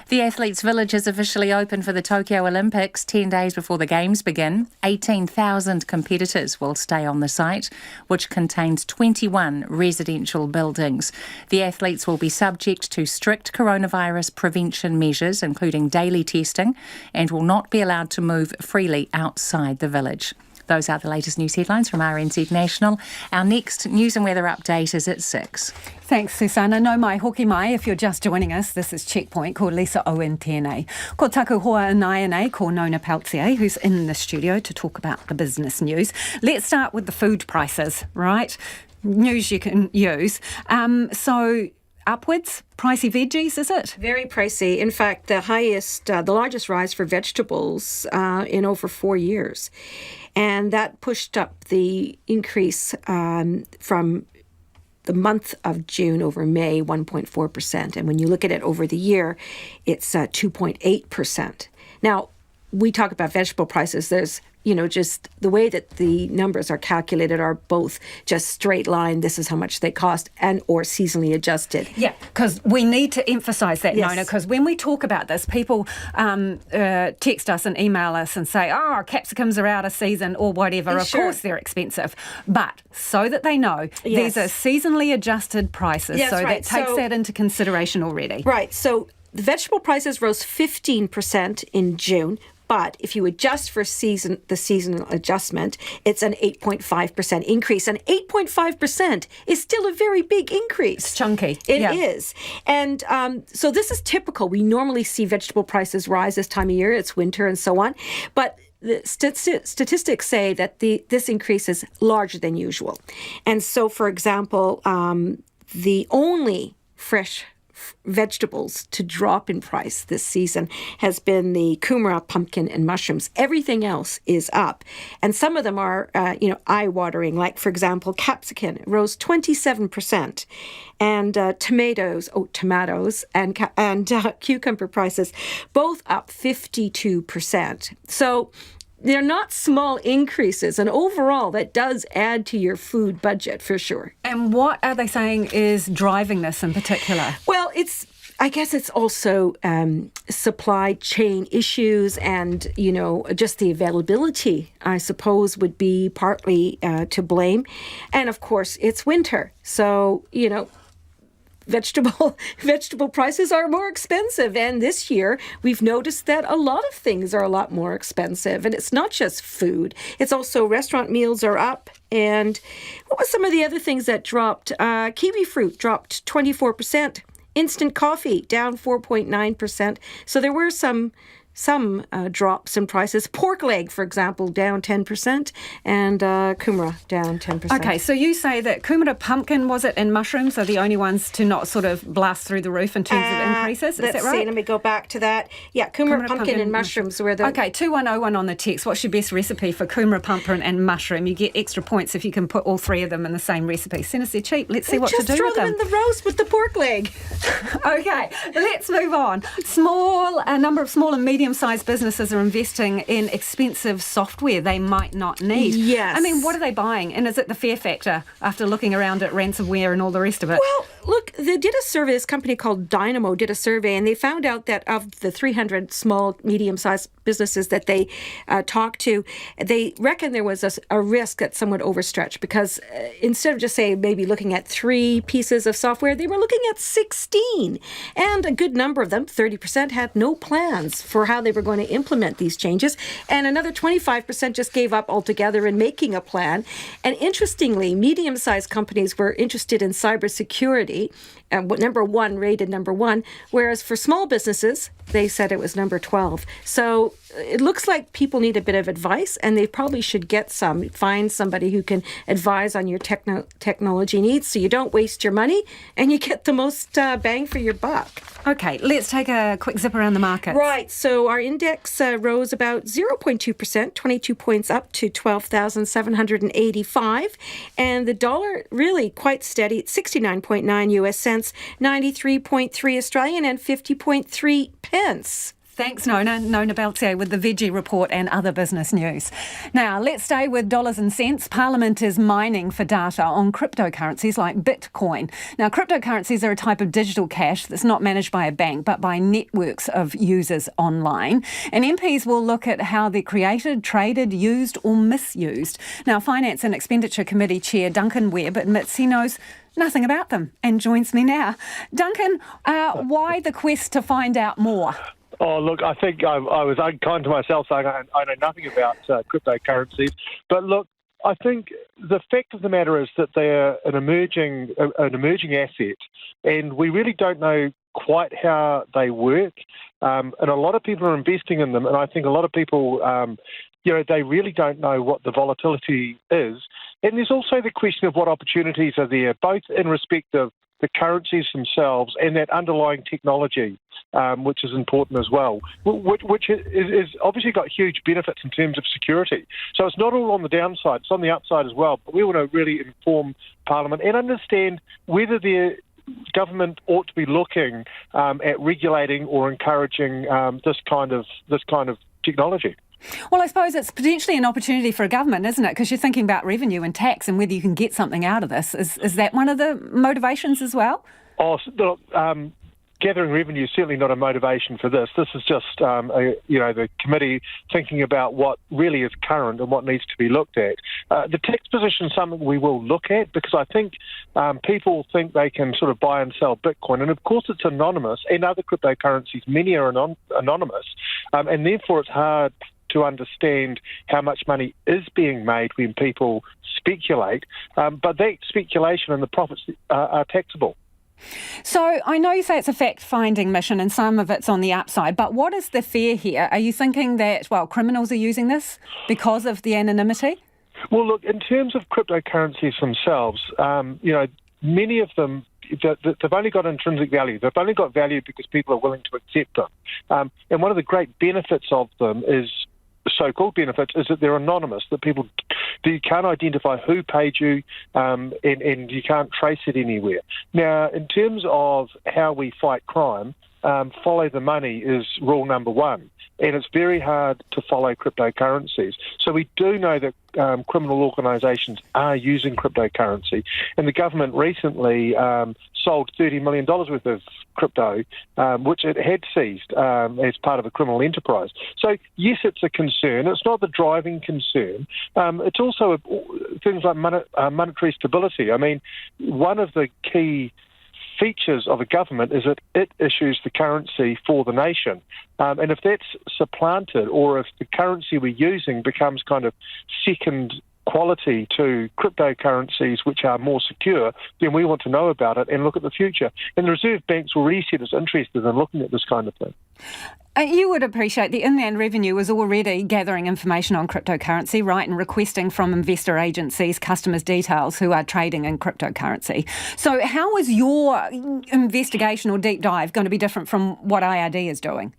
The Athletes' Village is officially open for the Tokyo Olympics 10 days before the Games begin. 18,000 competitors will stay on the site, which contains 21 residential buildings. The athletes will be subject to strict coronavirus prevention measures, including daily testing, and will not be allowed to move freely outside the village. Those are the latest news headlines from RNZ National. Our next news and weather update is at 6. Thanks, Susana. No mai hoki mai. If you're just joining us, this is Checkpoint. Ko Lisa Owen tēnei. Ko taku hoa anai ko Nona Peltier, who's in the studio to talk about the business news. Let's start with the food prices, right? News you can use. So upwards, pricey veggies, is it? Very pricey. In fact, the largest rise for vegetables in over 4 years. And that pushed up the increase from the month of June over May, 1.4%. And when you look at it over the year, it's 2.8%. Now, we talk about vegetable prices. There's, just the way that the numbers are calculated are both just straight line, this is how much they cost, and or seasonally adjusted. Yeah, because we need to emphasise that, Yes. Nona, because when we talk about this, people text us and email us and say, capsicums are out of season or whatever. Yeah, of sure. course they're expensive. But so that they know, Yes. these are seasonally adjusted prices. Yes, so right. that takes that into consideration already. Right. So the vegetable prices rose 15% in June. But if you adjust for the seasonal adjustment, it's an 8.5% increase. And 8.5% is still a very big increase. It's chunky. It is. And so this is typical. We normally see vegetable prices rise this time of year. It's winter and so on. But the statistics say that this increase is larger than usual. And so, for example, the only fresh vegetables to drop in price this season has been the kumara, pumpkin, and mushrooms. Everything else is up. And some of them are, eye-watering. Like, for example, capsicum rose 27%. And tomatoes and cucumber prices both up 52%. So they're not small increases, and overall that does add to your food budget for sure. And what are they saying is driving this in particular? Well, I guess it's also supply chain issues and, just the availability, I suppose, would be partly to blame. And of course, it's winter. So, vegetable prices are more expensive. And this year, we've noticed that a lot of things are a lot more expensive. And it's not just food. It's also restaurant meals are up. And what were some of the other things that dropped? Kiwi fruit dropped 24%. Instant coffee down 4.9%. So there were some drops in prices. Pork leg, for example, down 10%, and kumara down 10%. Okay, so you say that kumara, pumpkin, was it, and mushrooms are the only ones to not sort of blast through the roof in terms of increases? Is that right? Let's see, let me go back to that. Yeah, kumara, pumpkin and mushrooms were the... Okay, 2101 on the text. What's your best recipe for kumara, pumpkin and mushroom? You get extra points if you can put all three of them in the same recipe. Send us their cheap. Let's see what to do with them. Just throw them in the roast with the pork leg. Okay, let's move on. A number of small and medium-sized businesses are investing in expensive software they might not need. Yes. I mean, what are they buying? And is it the fear factor after looking around at ransomware and all the rest of it? Well, look, they did a survey, this company called Dynamo did a survey, and they found out that of the 300 small, medium-sized businesses that they talked to, they reckon there was a risk that some would overstretch because instead of just, say, maybe looking at 3 pieces of software, they were looking at 16. And a good number of them, 30%, had no plans for how they were going to implement these changes. And another 25% just gave up altogether in making a plan. And interestingly, medium-sized companies were interested in cybersecurity, rated number one, whereas for small businesses, they said it was number 12. So it looks like people need a bit of advice, and they probably should find somebody who can advise on your technology needs so you don't waste your money and you get the most bang for your buck. Okay, let's take a quick zip around the markets. Right, so our index rose about 0.2%, 22 points up to 12,785. And the dollar really quite steady at 69.9 US cents, 93.3 Australian and 50.3 pence. Thanks, Nona. Nona Beltier with the Veggie Report and other business news. Now, let's stay with dollars and cents. Parliament is mining for data on cryptocurrencies like Bitcoin. Now, cryptocurrencies are a type of digital cash that's not managed by a bank, but by networks of users online. And MPs will look at how they're created, traded, used or misused. Now, Finance and Expenditure Committee Chair Duncan Webb admits he knows nothing about them and joins me now. Duncan, why the quest to find out more? Oh, look, I think I was unkind to myself saying I know nothing about cryptocurrencies. But look, I think the fact of the matter is that they're an emerging asset, and we really don't know quite how they work. And a lot of people are investing in them, and I think a lot of people, they really don't know what the volatility is. And there's also the question of what opportunities are there, both in respect of the currencies themselves and that underlying technology, which is important as well, which is obviously got huge benefits in terms of security. So it's not all on the downside, it's on the upside as well. But we want to really inform Parliament and understand whether the government ought to be looking at regulating or encouraging this kind of technology. Well, I suppose it's potentially an opportunity for a government, isn't it? Because you're thinking about revenue and tax and whether you can get something out of this. Is that one of the motivations as well? Gathering revenue is certainly not a motivation for this. This is just, the committee thinking about what really is current and what needs to be looked at. The tax position is something we will look at because I think people think they can sort of buy and sell Bitcoin. And, of course, it's anonymous, and other cryptocurrencies, many are anonymous, and therefore it's hard to understand how much money is being made when people speculate. But that speculation and the profits are taxable. So I know you say it's a fact-finding mission and some of it's on the upside, but what is the fear here? Are you thinking that, criminals are using this because of the anonymity? Well, look, in terms of cryptocurrencies themselves, many of them, they've only got intrinsic value. They've only got value because people are willing to accept them. And one of the great benefits of them is so-called benefits is that they're anonymous, that you can't identify who paid you and you can't trace it anywhere. Now, in terms of how we fight crime, follow the money is rule number one, and it's very hard to follow cryptocurrencies. So we do know that criminal organisations are using cryptocurrency, and the government recently sold $30 million worth of crypto, which it had seized as part of a criminal enterprise. So, yes, it's a concern. It's not the driving concern. It's also things like monetary stability. I mean, one of the key features of a government is that it issues the currency for the nation. And if that's supplanted, or if the currency we're using becomes kind of second quality to cryptocurrencies which are more secure, then we want to know about it and look at the future. And the Reserve Bank's already said it's interested in looking at this kind of thing. You would appreciate the Inland Revenue is already gathering information on cryptocurrency, right, and requesting from investor agencies customers' details who are trading in cryptocurrency. So how is your investigation or deep dive going to be different from what IRD is doing?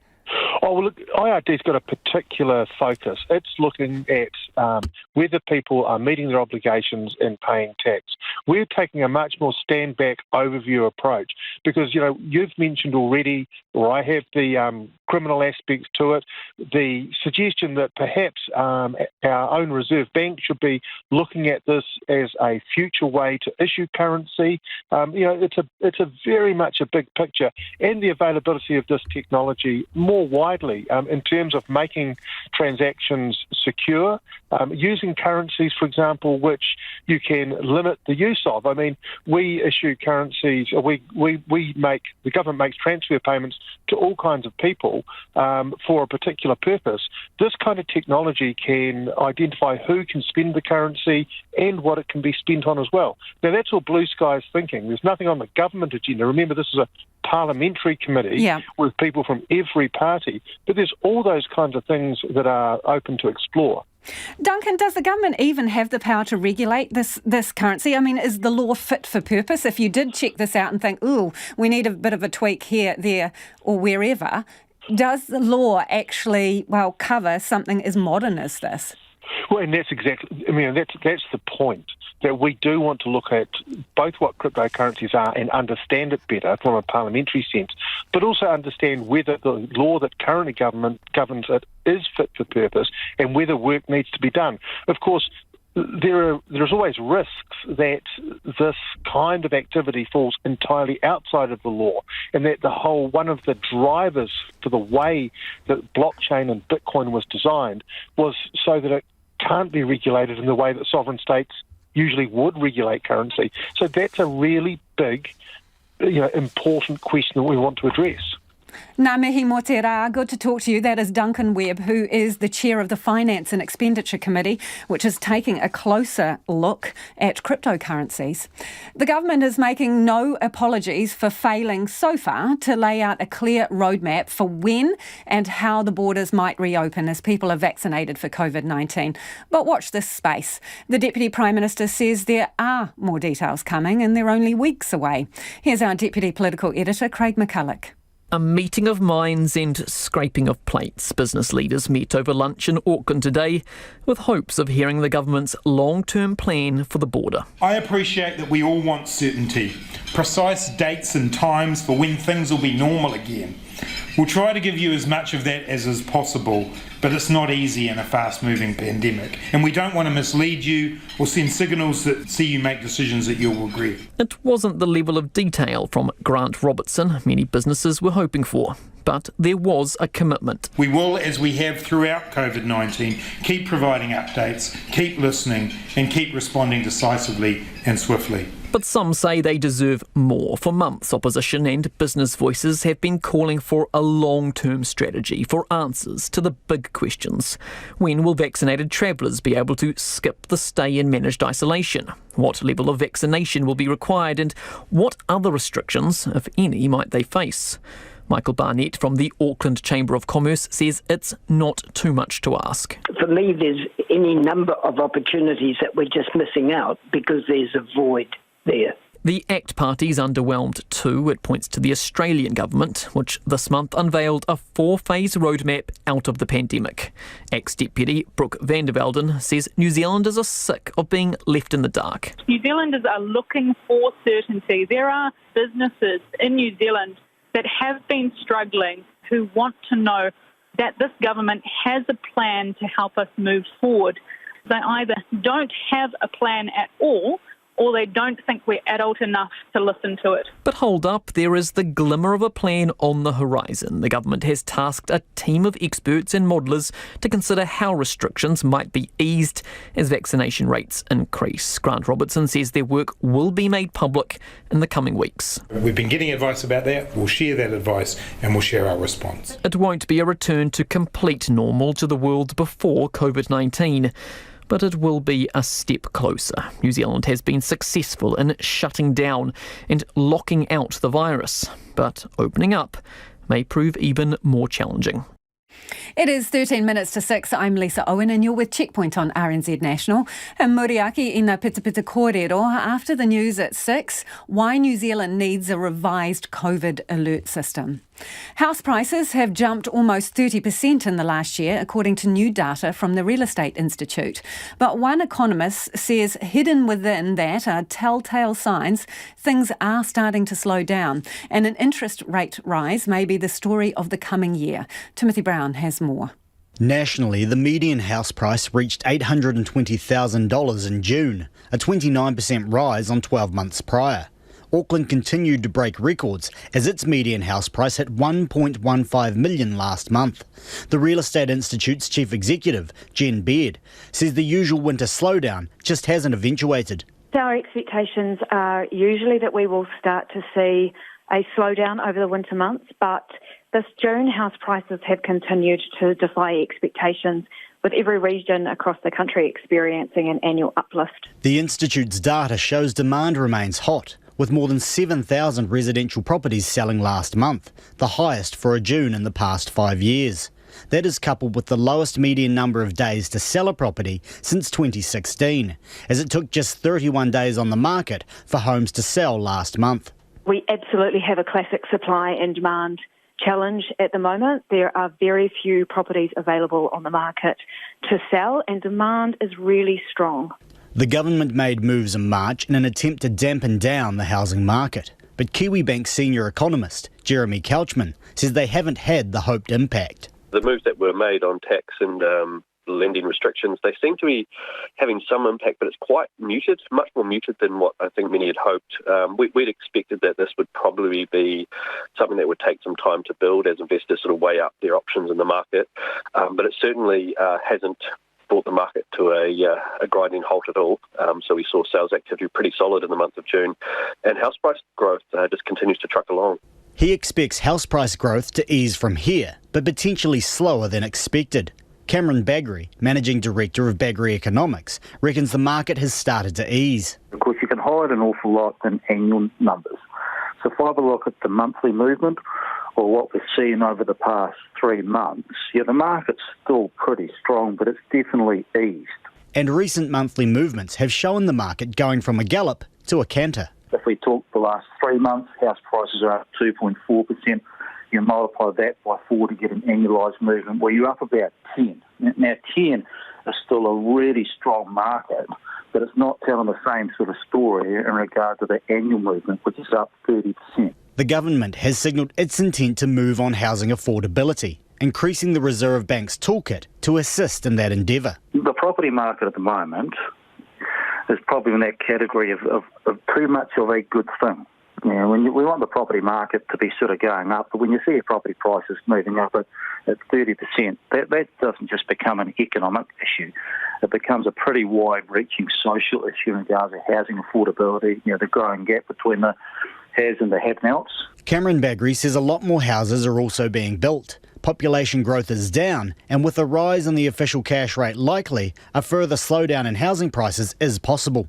Oh, well, look, IRD's got a particular focus. It's looking at whether people are meeting their obligations and paying tax. We're taking a much more stand-back overview approach because, you know, you've mentioned already, or I have, the criminal aspects to it, the suggestion that perhaps our own Reserve Bank should be looking at this as a future way to issue currency. You know, it's a very much a big picture, and the availability of this technology more widely in terms of making transactions secure, using currencies, for example, which you can limit the use of. I mean, we issue currencies, or the government makes transfer payments to all kinds of people for a particular purpose. This kind of technology can identify who can spend the currency and what it can be spent on as well. Now, that's all blue skies thinking. There's nothing on the government agenda. Remember, this is a parliamentary committee with people from every party, but there's all those kinds of things that are open to explore. Duncan, does the government even have the power to regulate this currency? I mean, is the law fit for purpose? If you did check this out and think, ooh, we need a bit of a tweak here, there, or wherever, does the law actually, cover something as modern as this? Well, and that's exactly, I mean, that's the point, that we do want to look at both what cryptocurrencies are and understand it better from a parliamentary sense, but also understand whether the law that currently governs it is fit for purpose and whether work needs to be done. Of course, there's always risks that this kind of activity falls entirely outside of the law, and that one of the drivers for the way that blockchain and Bitcoin was designed was so that it can't be regulated in the way that sovereign states usually would regulate currency. So that's a really big, important question that we want to address. Ngā mihi mō te rā, good to talk to you. That is Duncan Webb, who is the chair of the Finance and Expenditure Committee, which is taking a closer look at cryptocurrencies. The government is making no apologies for failing so far to lay out a clear roadmap for when and how the borders might reopen as people are vaccinated for COVID-19. But watch this space. The Deputy Prime Minister says there are more details coming and they're only weeks away. Here's our Deputy Political Editor, Craig McCulloch. A meeting of minds and scraping of plates. Business leaders met over lunch in Auckland today with hopes of hearing the government's long-term plan for the border. I appreciate that we all want certainty, precise dates and times for when things will be normal again. We'll try to give you as much of that as is possible, but it's not easy in a fast-moving pandemic, and we don't want to mislead you or send signals that see you make decisions that you'll regret. It wasn't the level of detail from Grant Robertson many businesses were hoping for, but there was a commitment. We will, as we have throughout COVID-19, keep providing updates, keep listening, and keep responding decisively and swiftly. But some say they deserve more. For months, opposition and business voices have been calling for a long-term strategy for answers to the big questions. When will vaccinated travellers be able to skip the stay in managed isolation? What level of vaccination will be required, and what other restrictions, if any, might they face? Michael Barnett from the Auckland Chamber of Commerce says it's not too much to ask. For me, there's any number of opportunities that we're just missing out because there's a void there. The ACT Party's underwhelmed too. It points to the Australian government, which this month unveiled a 4-phase roadmap out of the pandemic. ACT's Deputy Brooke van der Velden says New Zealanders are sick of being left in the dark. New Zealanders are looking for certainty. There are businesses in New Zealand that have been struggling who want to know that this government has a plan to help us move forward. They either don't have a plan at all, or they don't think we're adult enough to listen to it. But hold up, there is the glimmer of a plan on the horizon. The government has tasked a team of experts and modellers to consider how restrictions might be eased as vaccination rates increase. Grant Robertson says their work will be made public in the coming weeks. We've been getting advice about that. We'll share that advice and we'll share our response. It won't be a return to complete normal to the world before COVID-19. But it will be a step closer. New Zealand has been successful in shutting down and locking out the virus, but opening up may prove even more challenging. It is 13 minutes to 6. I'm Lisa Owen and you're with Checkpoint on RNZ National. And Moriaki i ngā pita kōrero. After the news at 6, why New Zealand needs a revised COVID alert system. House prices have jumped almost 30% in the last year, according to new data from the Real Estate Institute. But one economist says hidden within that are telltale signs things are starting to slow down, and an interest rate rise may be the story of the coming year. Timothy Brown has more. Nationally, the median house price reached $820,000 in June, a 29% rise on 12 months prior. Auckland continued to break records as its median house price hit $1.15 million last month. The Real Estate Institute's chief executive, Jen Beard, says the usual winter slowdown just hasn't eventuated. Our expectations are usually that we will start to see a slowdown over the winter months, but this June house prices have continued to defy expectations, with every region across the country experiencing an annual uplift. The Institute's data shows demand remains hot, with more than 7,000 residential properties selling last month, the highest for a June in the past 5 years. That is coupled with the lowest median number of days to sell a property since 2016, as it took just 31 days on the market for homes to sell last month. We absolutely have a classic supply and demand challenge at the moment. There are very few properties available on the market to sell, and demand is really strong. The government made moves in March in an attempt to dampen down the housing market. But Kiwibank senior economist Jeremy Couchman says they haven't had the hoped impact. The moves that were made on tax and lending restrictions, they seem to be having some impact, but it's quite muted, much more muted than what I think many had hoped. We'd expected that this would probably be something that would take some time to build as investors sort of weigh up their options in the market, but it certainly hasn't brought the market to a grinding halt at all. So we saw sales activity pretty solid in the month of June, and house price growth just continues to truck along. He expects house price growth to ease from here, but potentially slower than expected. Cameron Baggery, Managing Director of Baggery Economics, reckons the market has started to ease. Of course, you can hide an awful lot in annual numbers. So if I have a look at the monthly movement, or what we've seen over the past 3 months, the market's still pretty strong, but it's definitely eased. And recent monthly movements have shown the market going from a gallop to a canter. If we talk the last 3 months, house prices are up 2.4%. You multiply that by 4 to get an annualised movement, well, you're up about 10. Now, 10 is still a really strong market, but it's not telling the same sort of story in regard to the annual movement, which is up 30%. The government has signalled its intent to move on housing affordability, increasing the Reserve Bank's toolkit to assist in that endeavour. The property market at the moment is probably in that category of too much of a good thing. We want the property market to be sort of going up, but when you see your property prices moving up at 30%, that doesn't just become an economic issue. It becomes a pretty wide-reaching social issue in regards to housing affordability, the growing gap between the has and the have-nots. Cameron Baggery says a lot more houses are also being built. Population growth is down, and with a rise in the official cash rate likely, a further slowdown in housing prices is possible.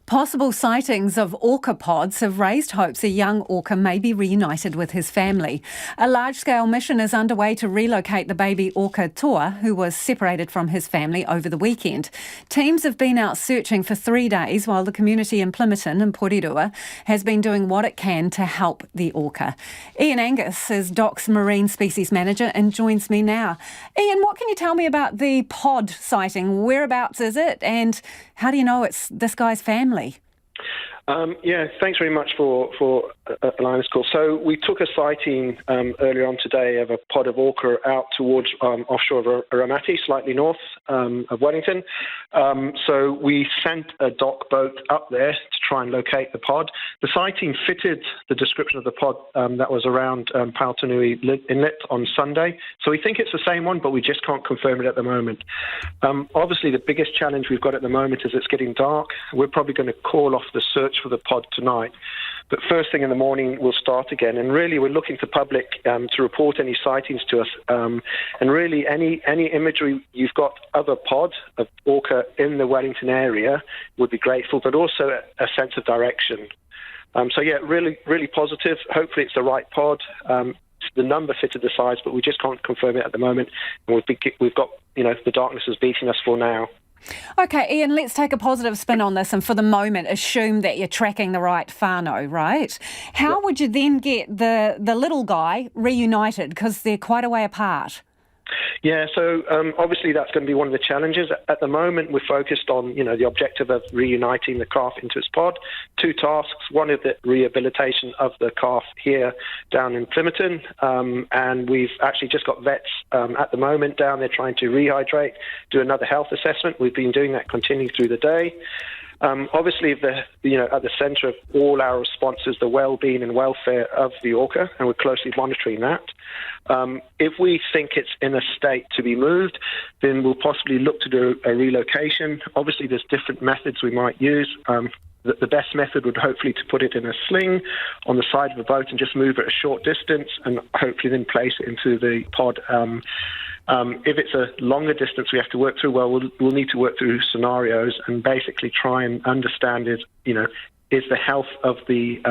Possible sightings of orca pods have raised hopes a young orca may be reunited with his family. A large-scale mission is underway to relocate the baby orca Toa, who was separated from his family over the weekend. Teams have been out searching for 3 days, while the community in Plimerton and Porirua has been doing what it can to help the orca. Ian Angus is DOC's Marine Species Manager and joins me now. Ian, what can you tell me about the pod sighting? Whereabouts is it, and how do you know it's this guy's family? Thanks very much for Alliance call. So we took a sighting earlier on today of a pod of Orca out towards offshore of Aramati, slightly north of Wellington. So we sent a dock boat up there to try and locate the pod. The sighting fitted the description of the pod that was around Pautanui Inlet on Sunday. So we think it's the same one, but we just can't confirm it at the moment. Obviously, the biggest challenge we've got at the moment is it's getting dark. We're probably going to call off the search for the pod tonight. But first thing in the morning, we'll start again. And really, we're looking to public to report any sightings to us. And really, any imagery you've got of a pod of Orca in the Wellington area would be grateful, but also a sense of direction. So, yeah, really, really positive. Hopefully it's the right pod. The number fitted the size, but we just can't confirm it at the moment. And we've got, the darkness is beating us for now. OK, Ian, let's take a positive spin on this and for the moment assume that you're tracking the right whānau, right? How would you then get the little guy reunited, because they're quite a way apart? Yeah, so obviously that's going to be one of the challenges. At the moment, we're focused on, the objective of reuniting the calf into its pod. 2 tasks. One is the rehabilitation of the calf here down in Plympton, and we've actually just got vets at the moment down there trying to rehydrate, do another health assessment. We've been doing that continuing through the day. Obviously, at the centre of all our responses, the well-being and welfare of the Orca, and we're closely monitoring that. If we think it's in a state to be moved, then we'll possibly look to do a relocation. Obviously, there's different methods we might use. The best method would hopefully to put it in a sling on the side of a boat and just move it a short distance and hopefully then place it into the pod. If it's a longer distance we have to work through, well, we'll need to work through scenarios and basically try and understand is the health of the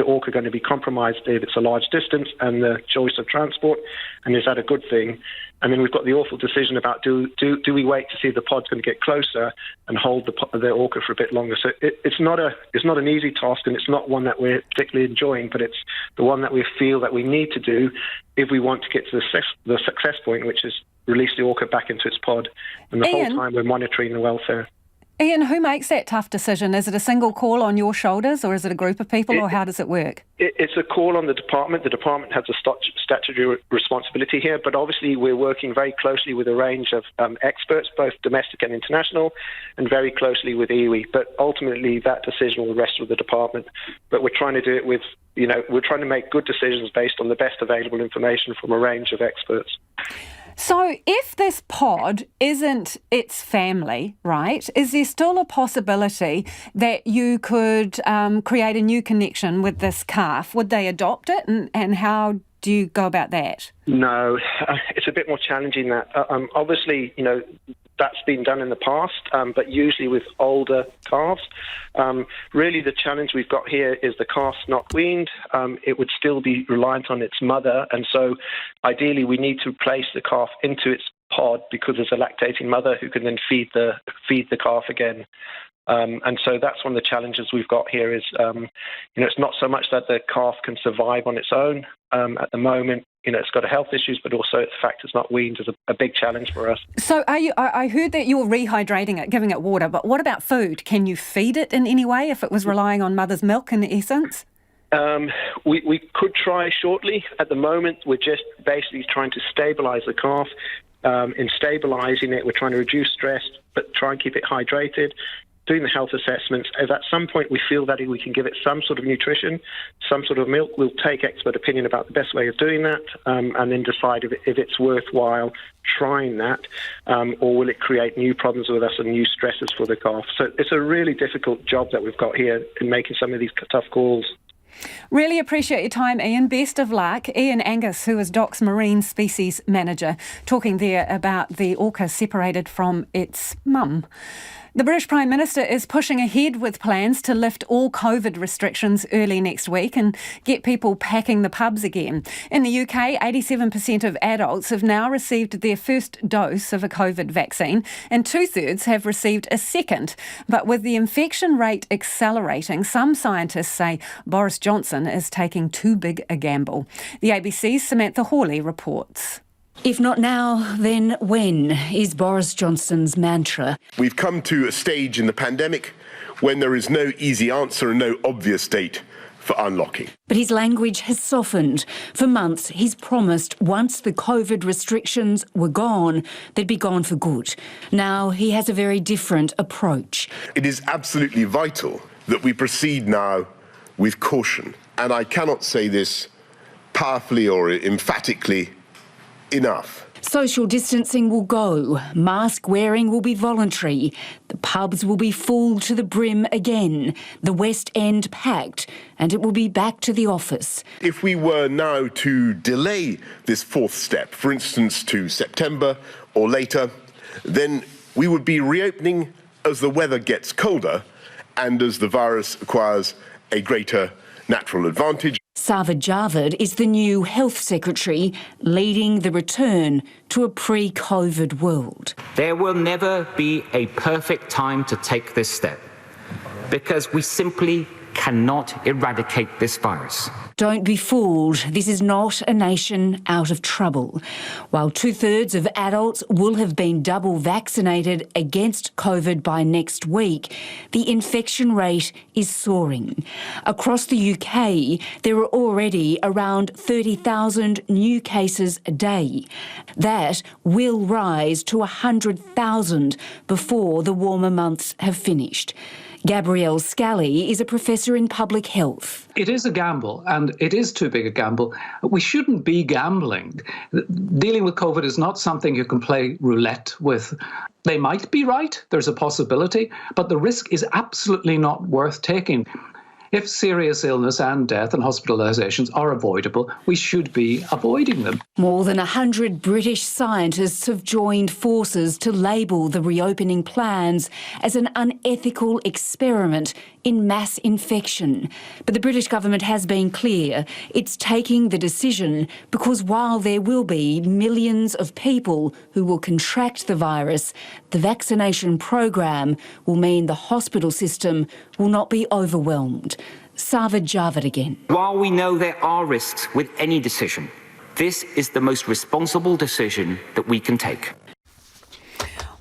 Orca going to be compromised if it's a large distance and the choice of transport, and is that a good thing? And then we've got the awful decision about do we wait to see if the pod's going to get closer and hold the Orca for a bit longer? So it's not an easy task, and it's not one that we're particularly enjoying, but it's the one that we feel that we need to do if we want to get to the success point, which is release the Orca back into its pod. And the Ian, whole time we're monitoring the welfare. Ian, who makes that tough decision? Is it a single call on your shoulders, or is it a group of people, or how does it work? It's a call on the department. The department has a statutory responsibility here, but obviously we're working very closely with a range of experts, both domestic and international, and very closely with iwi. But ultimately that decision will rest with the department. But we're trying to do it with, we're trying to make good decisions based on the best available information from a range of experts. So if this pod isn't its family, right, is there still a possibility that you could create a new connection with this calf? Would they adopt it, and how do you go about that? No, it's a bit more challenging that. Obviously, that's been done in the past, but usually with older calves. Really the challenge we've got here is the calf's not weaned. It would still be reliant on its mother, and so ideally we need to place the calf into its pod because there's a lactating mother who can then feed the calf again. And so that's one of the challenges we've got here is, it's not so much that the calf can survive on its own at the moment. It's got health issues, but also the fact it's not weaned is a big challenge for us. So I heard that you're rehydrating it, giving it water, but what about food? Can you feed it in any way if it was relying on mother's milk in essence? We could try shortly. At the moment, we're just basically trying to stabilise the calf. In stabilising it, we're trying to reduce stress, but try and keep it hydrated. Doing the health assessments. If at some point we feel that we can give it some sort of nutrition, some sort of milk, we'll take expert opinion about the best way of doing that, and then decide if it's worthwhile trying that, or will it create new problems with us and new stresses for the calf. So it's a really difficult job that we've got here in making some of these tough calls. Really appreciate your time, Ian. Best of luck. Ian Angus, who is DOC's Marine Species Manager, talking there about the Orca separated from its mum. The British Prime Minister is pushing ahead with plans to lift all COVID restrictions early next week and get people packing the pubs again. In the UK, 87% of adults have now received their first dose of a COVID vaccine and 2/3 have received a second. But with the infection rate accelerating, some scientists say Boris Johnson is taking too big a gamble. The ABC's Samantha Hawley reports. If not now, then when, is Boris Johnson's mantra. We've come to a stage in the pandemic when there is no easy answer and no obvious date for unlocking. But his language has softened. For months, he's promised once the COVID restrictions were gone, they'd be gone for good. Now he has a very different approach. It is absolutely vital that we proceed now with caution. And I cannot say this powerfully or emphatically enough. Social distancing will go. Mask wearing will be voluntary. The pubs will be full to the brim again. The West End packed. And it will be back to the office. If we were now to delay this fourth step, for instance, to September or later, then we would be reopening as the weather gets colder and as the virus acquires a greater natural advantage. Sarvad Javed is the new Health Secretary, leading the return to a pre-COVID world. There will never be a perfect time to take this step because we simply cannot eradicate this virus. Don't be fooled. This is not a nation out of trouble. While 2/3 of adults will have been double vaccinated against COVID by next week, the infection rate is soaring. Across the UK, there are already around 30,000 new cases a day. That will rise to 100,000 before the warmer months have finished. Gabrielle Scally is a professor in public health. It is a gamble, and it is too big a gamble. We shouldn't be gambling. Dealing with COVID is not something you can play roulette with. They might be right, there's a possibility, but the risk is absolutely not worth taking. If serious illness and death and hospitalisations are avoidable, we should be avoiding them. More than 100 British scientists have joined forces to label the reopening plans as an unethical experiment in mass infection. But the British government has been clear. It's taking the decision because while there will be millions of people who will contract the virus, the vaccination program will mean the hospital system will not be overwhelmed. Sarvad Javed again. While we know there are risks with any decision, this is the most responsible decision that we can take.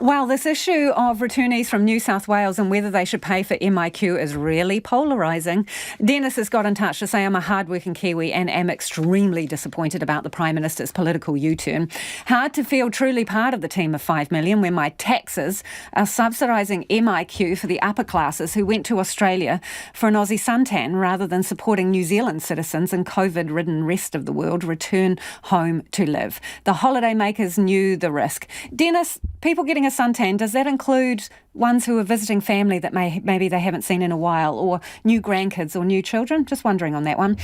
Well, this issue of returnees from New South Wales and whether they should pay for MIQ is really polarising. Dennis has got in touch to say I'm a hard-working Kiwi and am extremely disappointed about the Prime Minister's political U-turn. Hard to feel truly part of the team of 5 million when my taxes are subsidising MIQ for the upper classes who went to Australia for an Aussie suntan rather than supporting New Zealand citizens and COVID-ridden rest of the world return home to live. The holidaymakers knew the risk. Dennis, people getting a suntan, does that include ones who are visiting family that maybe they haven't seen in a while, or new grandkids or new children? Just wondering on that one.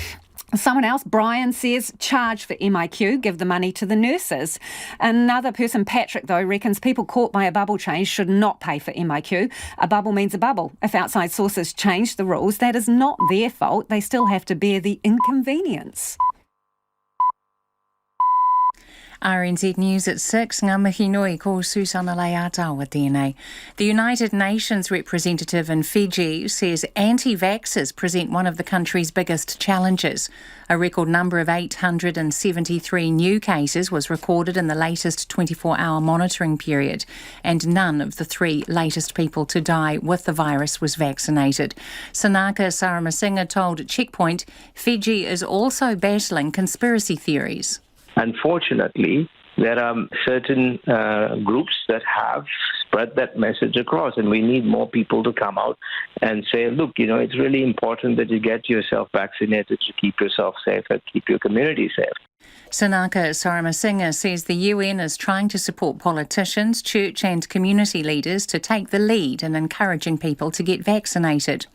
Someone else, Brian, says charge for MIQ, give the money to the nurses. Another person, Patrick, though, reckons people caught by a bubble change should not pay for MIQ. A bubble means a bubble. If outside sources change the rules, that is not their fault. They still have to bear the inconvenience. RNZ News at 6, ngā mihi nui ko Susana Leata tēnei. The United Nations representative in Fiji says anti-vaxxers present one of the country's biggest challenges. A record number of 873 new cases was recorded in the latest 24-hour monitoring period, and none of the 3 latest people to die with the virus was vaccinated. Sanaka Saramasinga told Checkpoint Fiji is also battling conspiracy theories. Unfortunately, there are certain groups that have spread that message across, and we need more people to come out and say, look, it's really important that you get yourself vaccinated to keep yourself safe and keep your community safe. Sanaka Saramasinga says the UN is trying to support politicians, church and community leaders to take the lead in encouraging people to get vaccinated.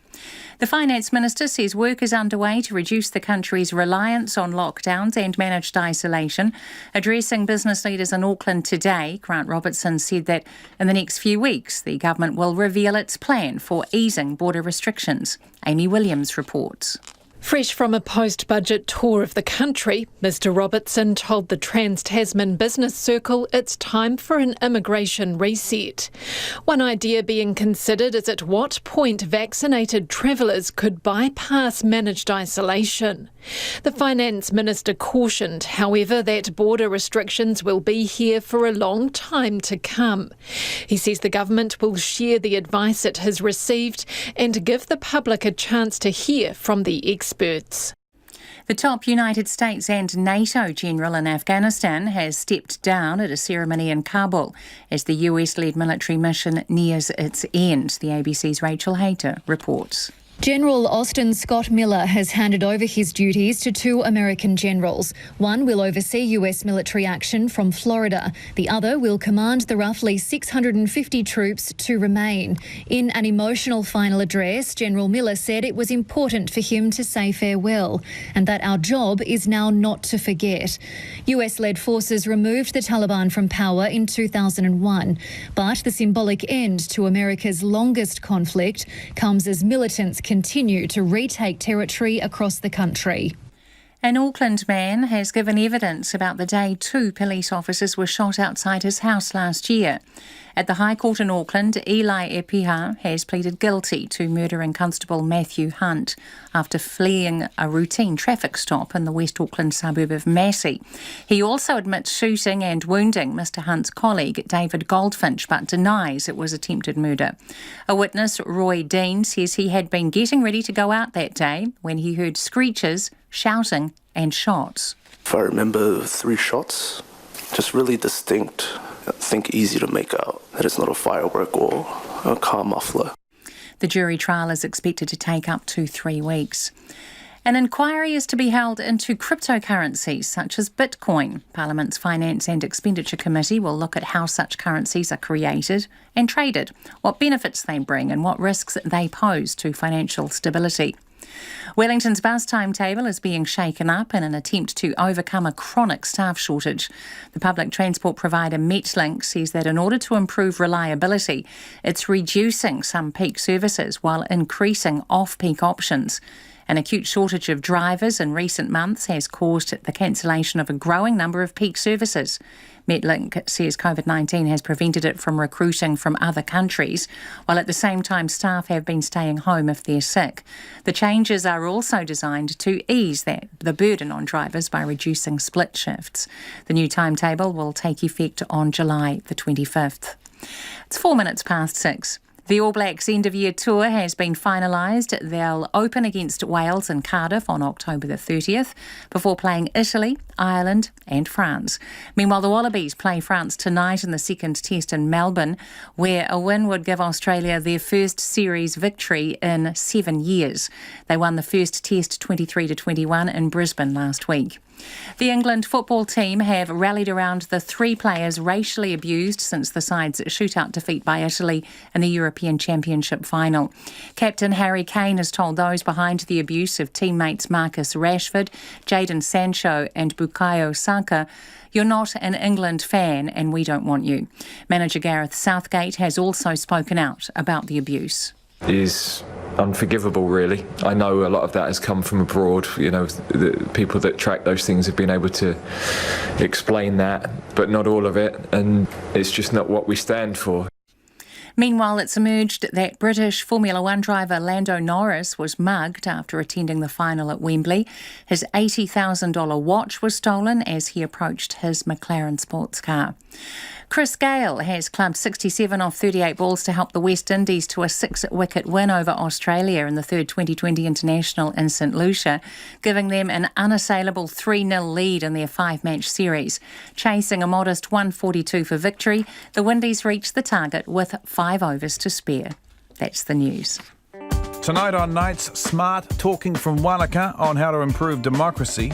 The Finance Minister says work is underway to reduce the country's reliance on lockdowns and managed isolation. Addressing business leaders in Auckland today, Grant Robertson said that in the next few weeks the government will reveal its plan for easing border restrictions. Amy Williams reports. Fresh from a post-budget tour of the country, Mr Robertson told the Trans-Tasman Business Circle it's time for an immigration reset. One idea being considered is at what point vaccinated travellers could bypass managed isolation. The Finance Minister cautioned, however, that border restrictions will be here for a long time to come. He says the government will share the advice it has received and give the public a chance to hear from the experts. experts. The top United States and NATO general in Afghanistan has stepped down at a ceremony in Kabul as the US-led military mission nears its end. The ABC's Rachel Hayter reports. General Austin Scott Miller has handed over his duties to two American generals. One will oversee US military action from Florida. The other will command the roughly 650 troops to remain. In an emotional final address, General Miller said it was important for him to say farewell and that our job is now not to forget. US-led forces removed the Taliban from power in 2001, but the symbolic end to America's longest conflict comes as militants continue to retake territory across the country. An Auckland man has given evidence about the day two police officers were shot outside his house last year. At the High Court in Auckland, Eli Epiha has pleaded guilty to murdering Constable Matthew Hunt after fleeing a routine traffic stop in the West Auckland suburb of Massey. He also admits shooting and wounding Mr Hunt's colleague, David Goldfinch, but denies it was attempted murder. A witness, Roy Dean, says he had been getting ready to go out that day when he heard screeches, shouting and shots. If I remember 3 shots, just really distinct. I think easy to make out that it's not a firework or a car muffler. The jury trial is expected to take up to 3 weeks. An inquiry is to be held into cryptocurrencies such as Bitcoin. Parliament's Finance and Expenditure Committee will look at how such currencies are created and traded, what benefits they bring and what risks they pose to financial stability. Wellington's bus timetable is being shaken up in an attempt to overcome a chronic staff shortage. The public transport provider Metlink says that in order to improve reliability, it's reducing some peak services while increasing off-peak options. An acute shortage of drivers in recent months has caused the cancellation of a growing number of peak services. Metlink says COVID-19 has prevented it from recruiting from other countries, while at the same time staff have been staying home if they're sick. The changes are also designed to ease the burden on drivers by reducing split shifts. The new timetable will take effect on July the 25th. It's 6:04. The All Blacks end-of-year tour has been finalised. They'll open against Wales and Cardiff on October the 30th before playing Italy, Ireland and France. Meanwhile, the Wallabies play France tonight in the second test in Melbourne, where a win would give Australia their first series victory in 7 years. They won the first test 23-21 in Brisbane last week. The England football team have rallied around the 3 players racially abused since the side's shootout defeat by Italy in the European Championship final. Captain Harry Kane has told those behind the abuse of teammates Marcus Rashford, Jadon Sancho and Bukayo Saka, "You're not an England fan and we don't want you." Manager Gareth Southgate has also spoken out about the abuse. Is unforgivable, really. I know a lot of that has come from abroad. You know, the people that track those things have been able to explain that, but not all of it, and it's just not what we stand for. Meanwhile, it's emerged that British Formula One driver Lando Norris was mugged after attending the final at Wembley. His $80,000 watch was stolen as he approached his McLaren sports car. Chris Gale has clubbed 67 off 38 balls to help the West Indies to a 6-wicket win over Australia in the third 2020 International in St Lucia, giving them an unassailable 3-0 lead in their 5-match series. Chasing a modest 142 for victory, the Windies reached the target with 5 overs to spare. That's the news. Tonight on Night's Smart Talking from Wanaka on how to improve democracy,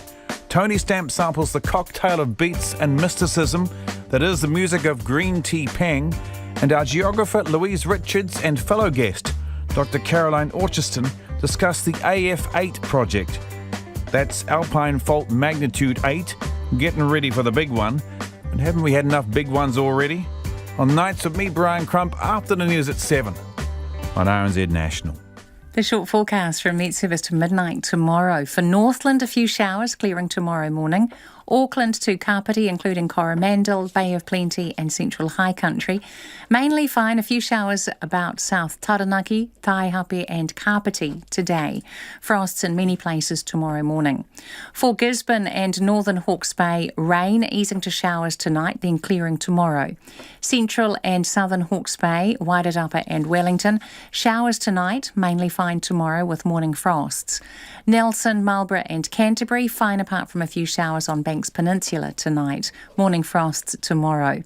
Tony Stamp samples the cocktail of beats and mysticism that is the music of Green Tea Pang, and our geographer Louise Richards and fellow guest Dr. Caroline Orchiston discuss the AF8 project. That's Alpine Fault Magnitude 8, getting ready for the big one. And haven't we had enough big ones already? On Nights with me, Brian Crump, after the news at 7 on RNZ National. The short forecast from Met Service to midnight tomorrow. For Northland, a few showers clearing tomorrow morning. Auckland to Kapiti, including Coromandel, Bay of Plenty and Central High Country. Mainly fine, a few showers about South Taranaki, Taihape and Kapiti today. Frosts in many places tomorrow morning. For Gisborne and Northern Hawke's Bay, rain easing to showers tonight, then clearing tomorrow. Central and Southern Hawke's Bay, Wairarapa and Wellington, showers tonight, mainly fine tomorrow with morning frosts. Nelson, Marlborough and Canterbury, fine apart from a few showers on Banks Peninsula tonight. Morning frosts tomorrow.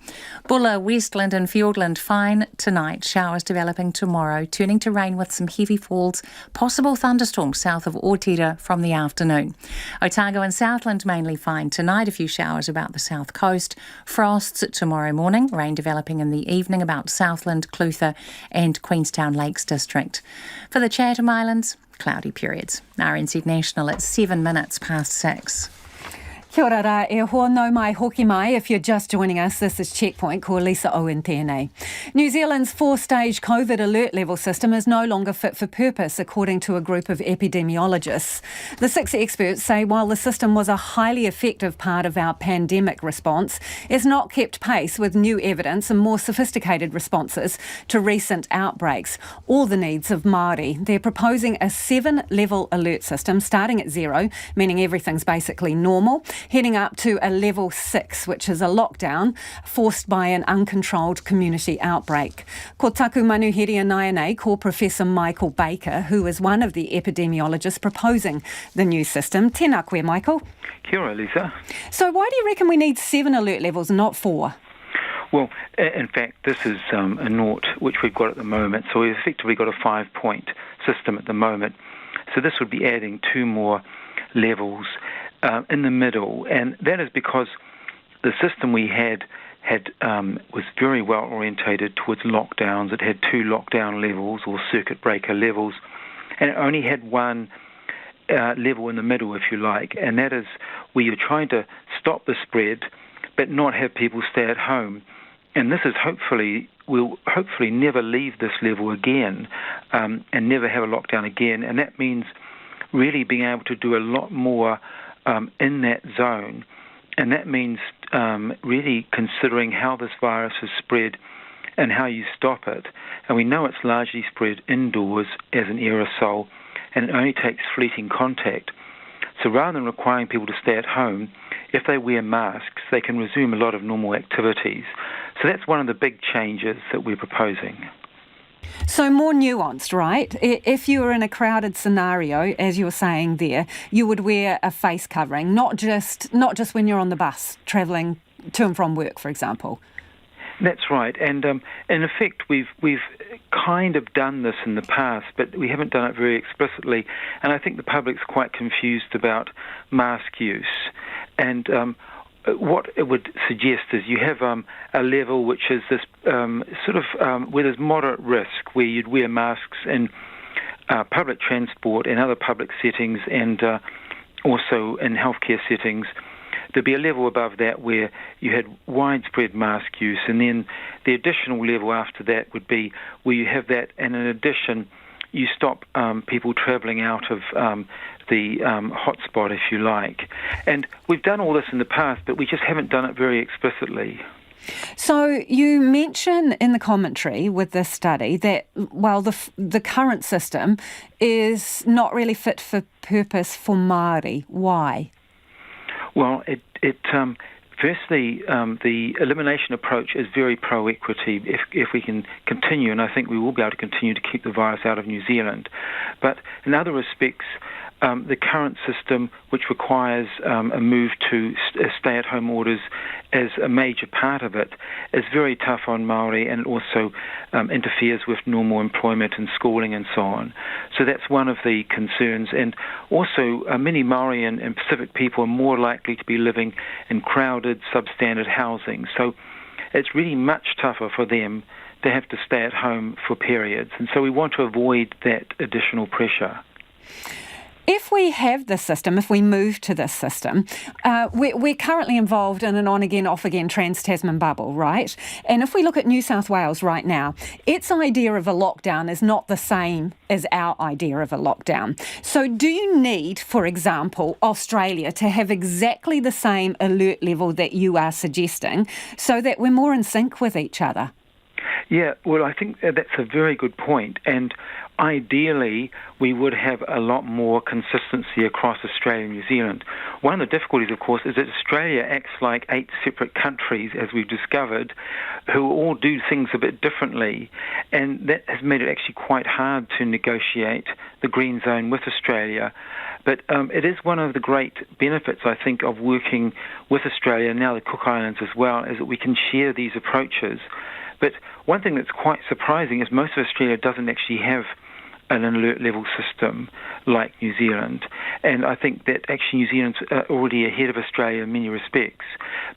Bulla, Westland and Fiordland, fine tonight. Showers developing tomorrow, turning to rain with some heavy falls. Possible thunderstorms south of Ortida from the afternoon. Otago and Southland, mainly fine tonight. A few showers about the south coast. Frosts tomorrow morning. Rain developing in the evening about Southland, Clutha and Queenstown Lakes District. For the Chatham Islands, cloudy periods. RNZ National at 7 minutes past 6. Kia ora rā, e hoa no mai hoki mai. If you're just joining us, this is Checkpoint, ko Lisa Owen tēnei. New Zealand's 4-stage COVID alert level system is no longer fit for purpose, according to a group of epidemiologists. The 6 experts say while the system was a highly effective part of our pandemic response, it's not kept pace with new evidence and more sophisticated responses to recent outbreaks or the needs of Māori. They're proposing a 7-level alert system, starting at 0, meaning everything's basically normal, heading up to a level 6, which is a lockdown forced by an uncontrolled community outbreak. Ko taku manuhiri nei, ko Professor Michael Baker, who is one of the epidemiologists proposing the new system. Tēnā koe, Michael. Kia ora, Lisa. So why do you reckon we need 7 alert levels and not 4? Well, in fact, this is a naught which we've got at the moment. So we've effectively got a 5-point system at the moment. So this would be adding 2 more levels in the middle, and that is because the system we had was very well orientated towards lockdowns. It had 2 lockdown levels or circuit breaker levels, and it only had 1 level in the middle, if you like, and that is where you're trying to stop the spread but not have people stay at home. And this is we'll hopefully never leave this level again and never have a lockdown again, and that means really being able to do a lot more in that zone, and that means really considering how this virus is spread and how you stop it. And we know it's largely spread indoors as an aerosol, and it only takes fleeting contact. So rather than requiring people to stay at home, if they wear masks, they can resume a lot of normal activities. So that's one of the big changes that we're proposing. So more nuanced, right? If you were in a crowded scenario, as you were saying there, you would wear a face covering, not just when you're on the bus travelling to and from work, for example. That's right, and in effect, we've kind of done this in the past, but we haven't done it very explicitly. And I think the public's quite confused about mask use. And what it would suggest is you have a level which is this where there's moderate risk, where you'd wear masks in public transport and other public settings, and also in healthcare settings. There'd be a level above that where you had widespread mask use, and then the additional level after that would be where you have that, and in addition, you stop people travelling out of the hotspot, if you like. And we've done all this in the past, but we just haven't done it very explicitly. So you mention in the commentary with this study that, well, the current system is not really fit for purpose for Māori. Why? Well, firstly, the elimination approach is very pro-equity if we can continue, and I think we will be able to continue to keep the virus out of New Zealand. But in other respects, the current system, which requires a move to stay-at-home orders as a major part of it, is very tough on Māori, and it also interferes with normal employment and schooling and so on. So that's one of the concerns. And also, many Māori and Pacific people are more likely to be living in crowded, substandard housing. So it's really much tougher for them to have to stay at home for periods. And so we want to avoid that additional pressure. If we have this system, if we move to this system, we're currently involved in an on-again, off-again trans-Tasman bubble, right? And if we look at New South Wales right now, its idea of a lockdown is not the same as our idea of a lockdown. So do you need, for example, Australia to have exactly the same alert level that you are suggesting so that we're more in sync with each other? Yeah, well, I think that's a very good point. And ideally, we would have a lot more consistency across Australia and New Zealand. One of the difficulties, of course, is that Australia acts like 8 separate countries, as we've discovered, who all do things a bit differently. And that has made it actually quite hard to negotiate the green zone with Australia. But it is one of the great benefits, I think, of working with Australia, and now the Cook Islands as well, is that we can share these approaches. But one thing that's quite surprising is most of Australia doesn't actually have an alert level system like New Zealand. And I think that actually New Zealand's already ahead of Australia in many respects.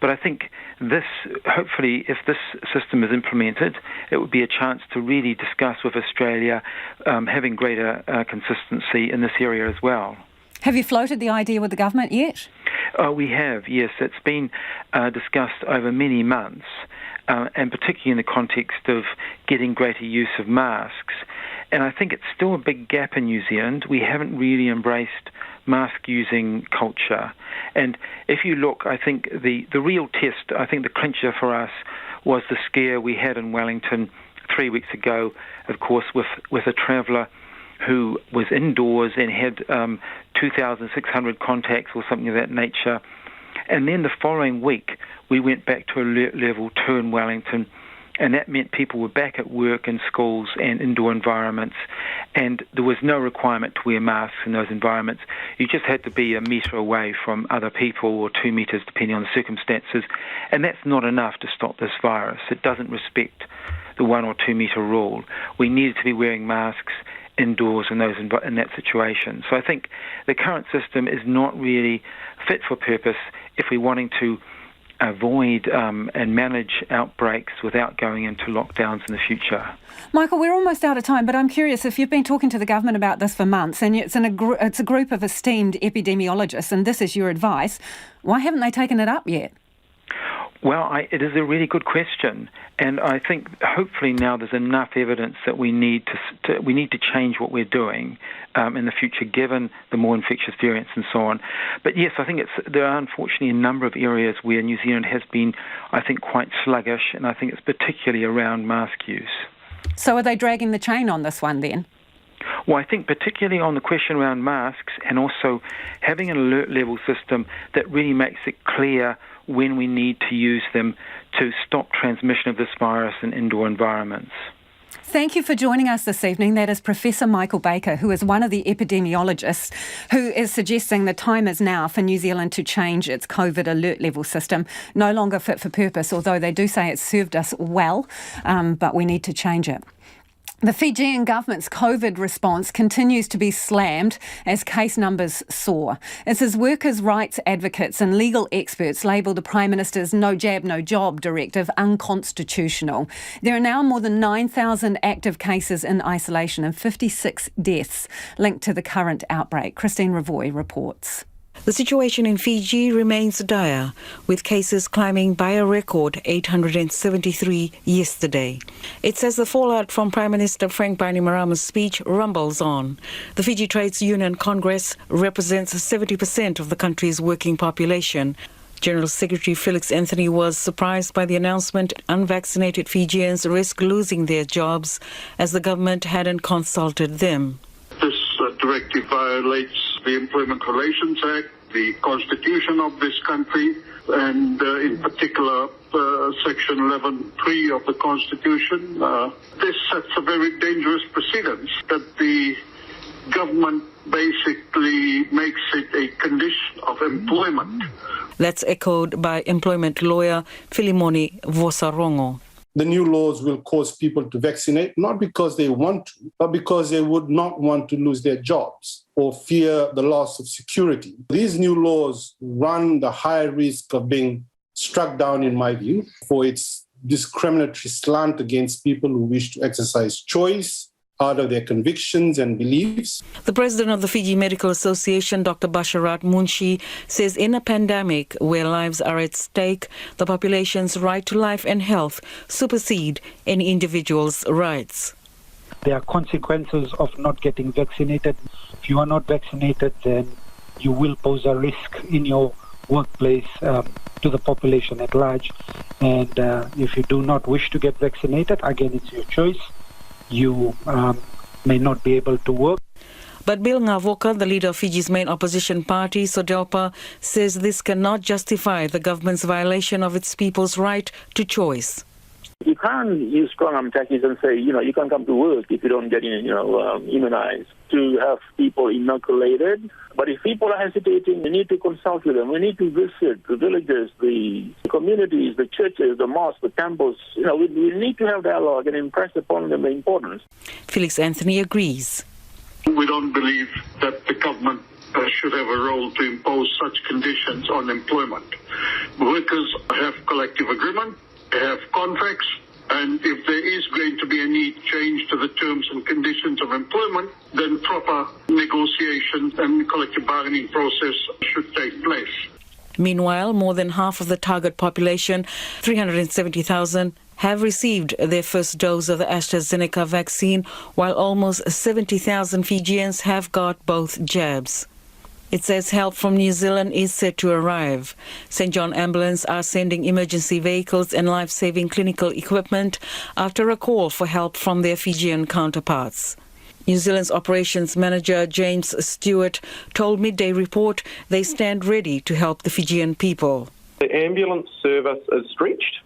But I think this, hopefully, if this system is implemented, it would be a chance to really discuss with Australia having greater consistency in this area as well. Have you floated the idea with the government yet? We have, yes. It's been discussed over many months. And particularly in the context of getting greater use of masks. And I think it's still a big gap in New Zealand. We haven't really embraced mask-using culture. And if you look, I think the real test, I think the clincher for us was the scare we had in Wellington 3 weeks ago, of course, with a traveller who was indoors and had 2,600 contacts or something of that nature. And then the following week, we went back to alert level 2 in Wellington, and that meant people were back at work in schools and indoor environments, and there was no requirement to wear masks in those environments. You just had to be a metre away from other people, or 2 metres, depending on the circumstances, and that's not enough to stop this virus. It doesn't respect the 1 or 2 metre rule. We needed to be wearing masks indoors in that situation. So I think the current system is not really fit for purpose if we're wanting to avoid and manage outbreaks without going into lockdowns in the future. Michael, we're almost out of time, but I'm curious, if you've been talking to the government about this for months, and it's a group of esteemed epidemiologists, and this is your advice, why haven't they taken it up yet? Well, it is a really good question, and I think hopefully now there's enough evidence that we need to change what we're doing in the future, given the more infectious variants and so on. But yes, I think there are unfortunately a number of areas where New Zealand has been, I think, quite sluggish, and I think it's particularly around mask use. So are they dragging the chain on this one then? Well, I think particularly on the question around masks, and also having an alert level system that really makes it clear when we need to use them to stop transmission of this virus in indoor environments. Thank you for joining us this evening. That is Professor Michael Baker, who is one of the epidemiologists who is suggesting the time is now for New Zealand to change its COVID alert level system. No longer fit for purpose, although they do say it's served us well, but we need to change it. The Fijian government's COVID response continues to be slammed as case numbers soar. It's as workers' rights advocates and legal experts label the Prime Minister's No Jab, No Job directive unconstitutional. There are now more than 9,000 active cases in isolation and 56 deaths linked to the current outbreak. Christine Ravoy reports. The situation in Fiji remains dire, with cases climbing by a record 873 yesterday. It's as the fallout from Prime Minister Frank Bainimarama's speech rumbles on. The Fiji Trades Union Congress represents 70% of the country's working population. General Secretary Felix Anthony was surprised by the announcement unvaccinated Fijians risk losing their jobs as the government hadn't consulted them. This directive violates the Employment Relations Act, the Constitution of this country, and in particular Section 11.3 of the Constitution. This sets a very dangerous precedent that the government basically makes it a condition of employment. That's echoed by employment lawyer Filimoni Vosarongo. The new laws will cause people to vaccinate, not because they want to, but because they would not want to lose their jobs or fear the loss of security. These new laws run the high risk of being struck down, in my view, for its discriminatory slant against people who wish to exercise choice out of their convictions and beliefs. The president of the Fiji Medical Association, Dr. Basharat Munshi, says in a pandemic where lives are at stake, the population's right to life and health supersede any individual's rights. There are consequences of not getting vaccinated. If you are not vaccinated, then you will pose a risk in your workplace to the population at large. And if you do not wish to get vaccinated, again, it's your choice. You may not be able to work. But Bill Ngavoka, the leader of Fiji's main opposition party, SODELPA, says this cannot justify the government's violation of its people's right to choice. You can't use strong-arm tactics and say, you can't come to work if you don't get, immunized. To have people inoculated. But if people are hesitating, we need to consult with them. We need to visit the villages, the communities, the churches, the mosques, the temples. We need to have dialogue and impress upon them the importance. Felix Anthony agrees. We don't believe that the government should have a role to impose such conditions on employment. Workers have collective agreement, they have contracts, and if there is going to be a need change to the terms and conditions of employment, then proper negotiation and collective bargaining process should take place. Meanwhile, more than half of the target population, 370,000, have received their first dose of the AstraZeneca vaccine, while almost 70,000 Fijians have got both jabs. It says help from New Zealand is set to arrive. St. John Ambulance are sending emergency vehicles and life-saving clinical equipment after a call for help from their Fijian counterparts. New Zealand's operations manager James Stewart told Midday Report they stand ready to help the Fijian people. The ambulance service is stretched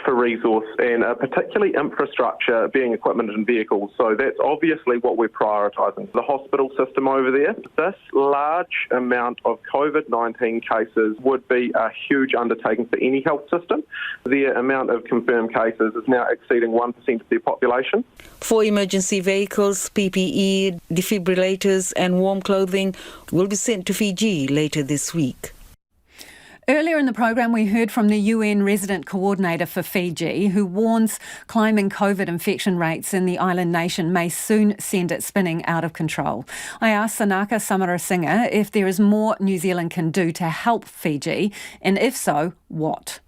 for resource and particularly infrastructure, being equipment and vehicles. So that's obviously what we're prioritising. The hospital system over there, this large amount of COVID-19 cases would be a huge undertaking for any health system. The amount of confirmed cases is now exceeding 1% of their population. 4 emergency vehicles, PPE, defibrillators and warm clothing will be sent to Fiji later this week. Earlier in the program, we heard from the UN resident coordinator for Fiji, who warns climbing COVID infection rates in the island nation may soon send it spinning out of control. I asked Sanaka Samarasinga if there is more New Zealand can do to help Fiji, and if so, what?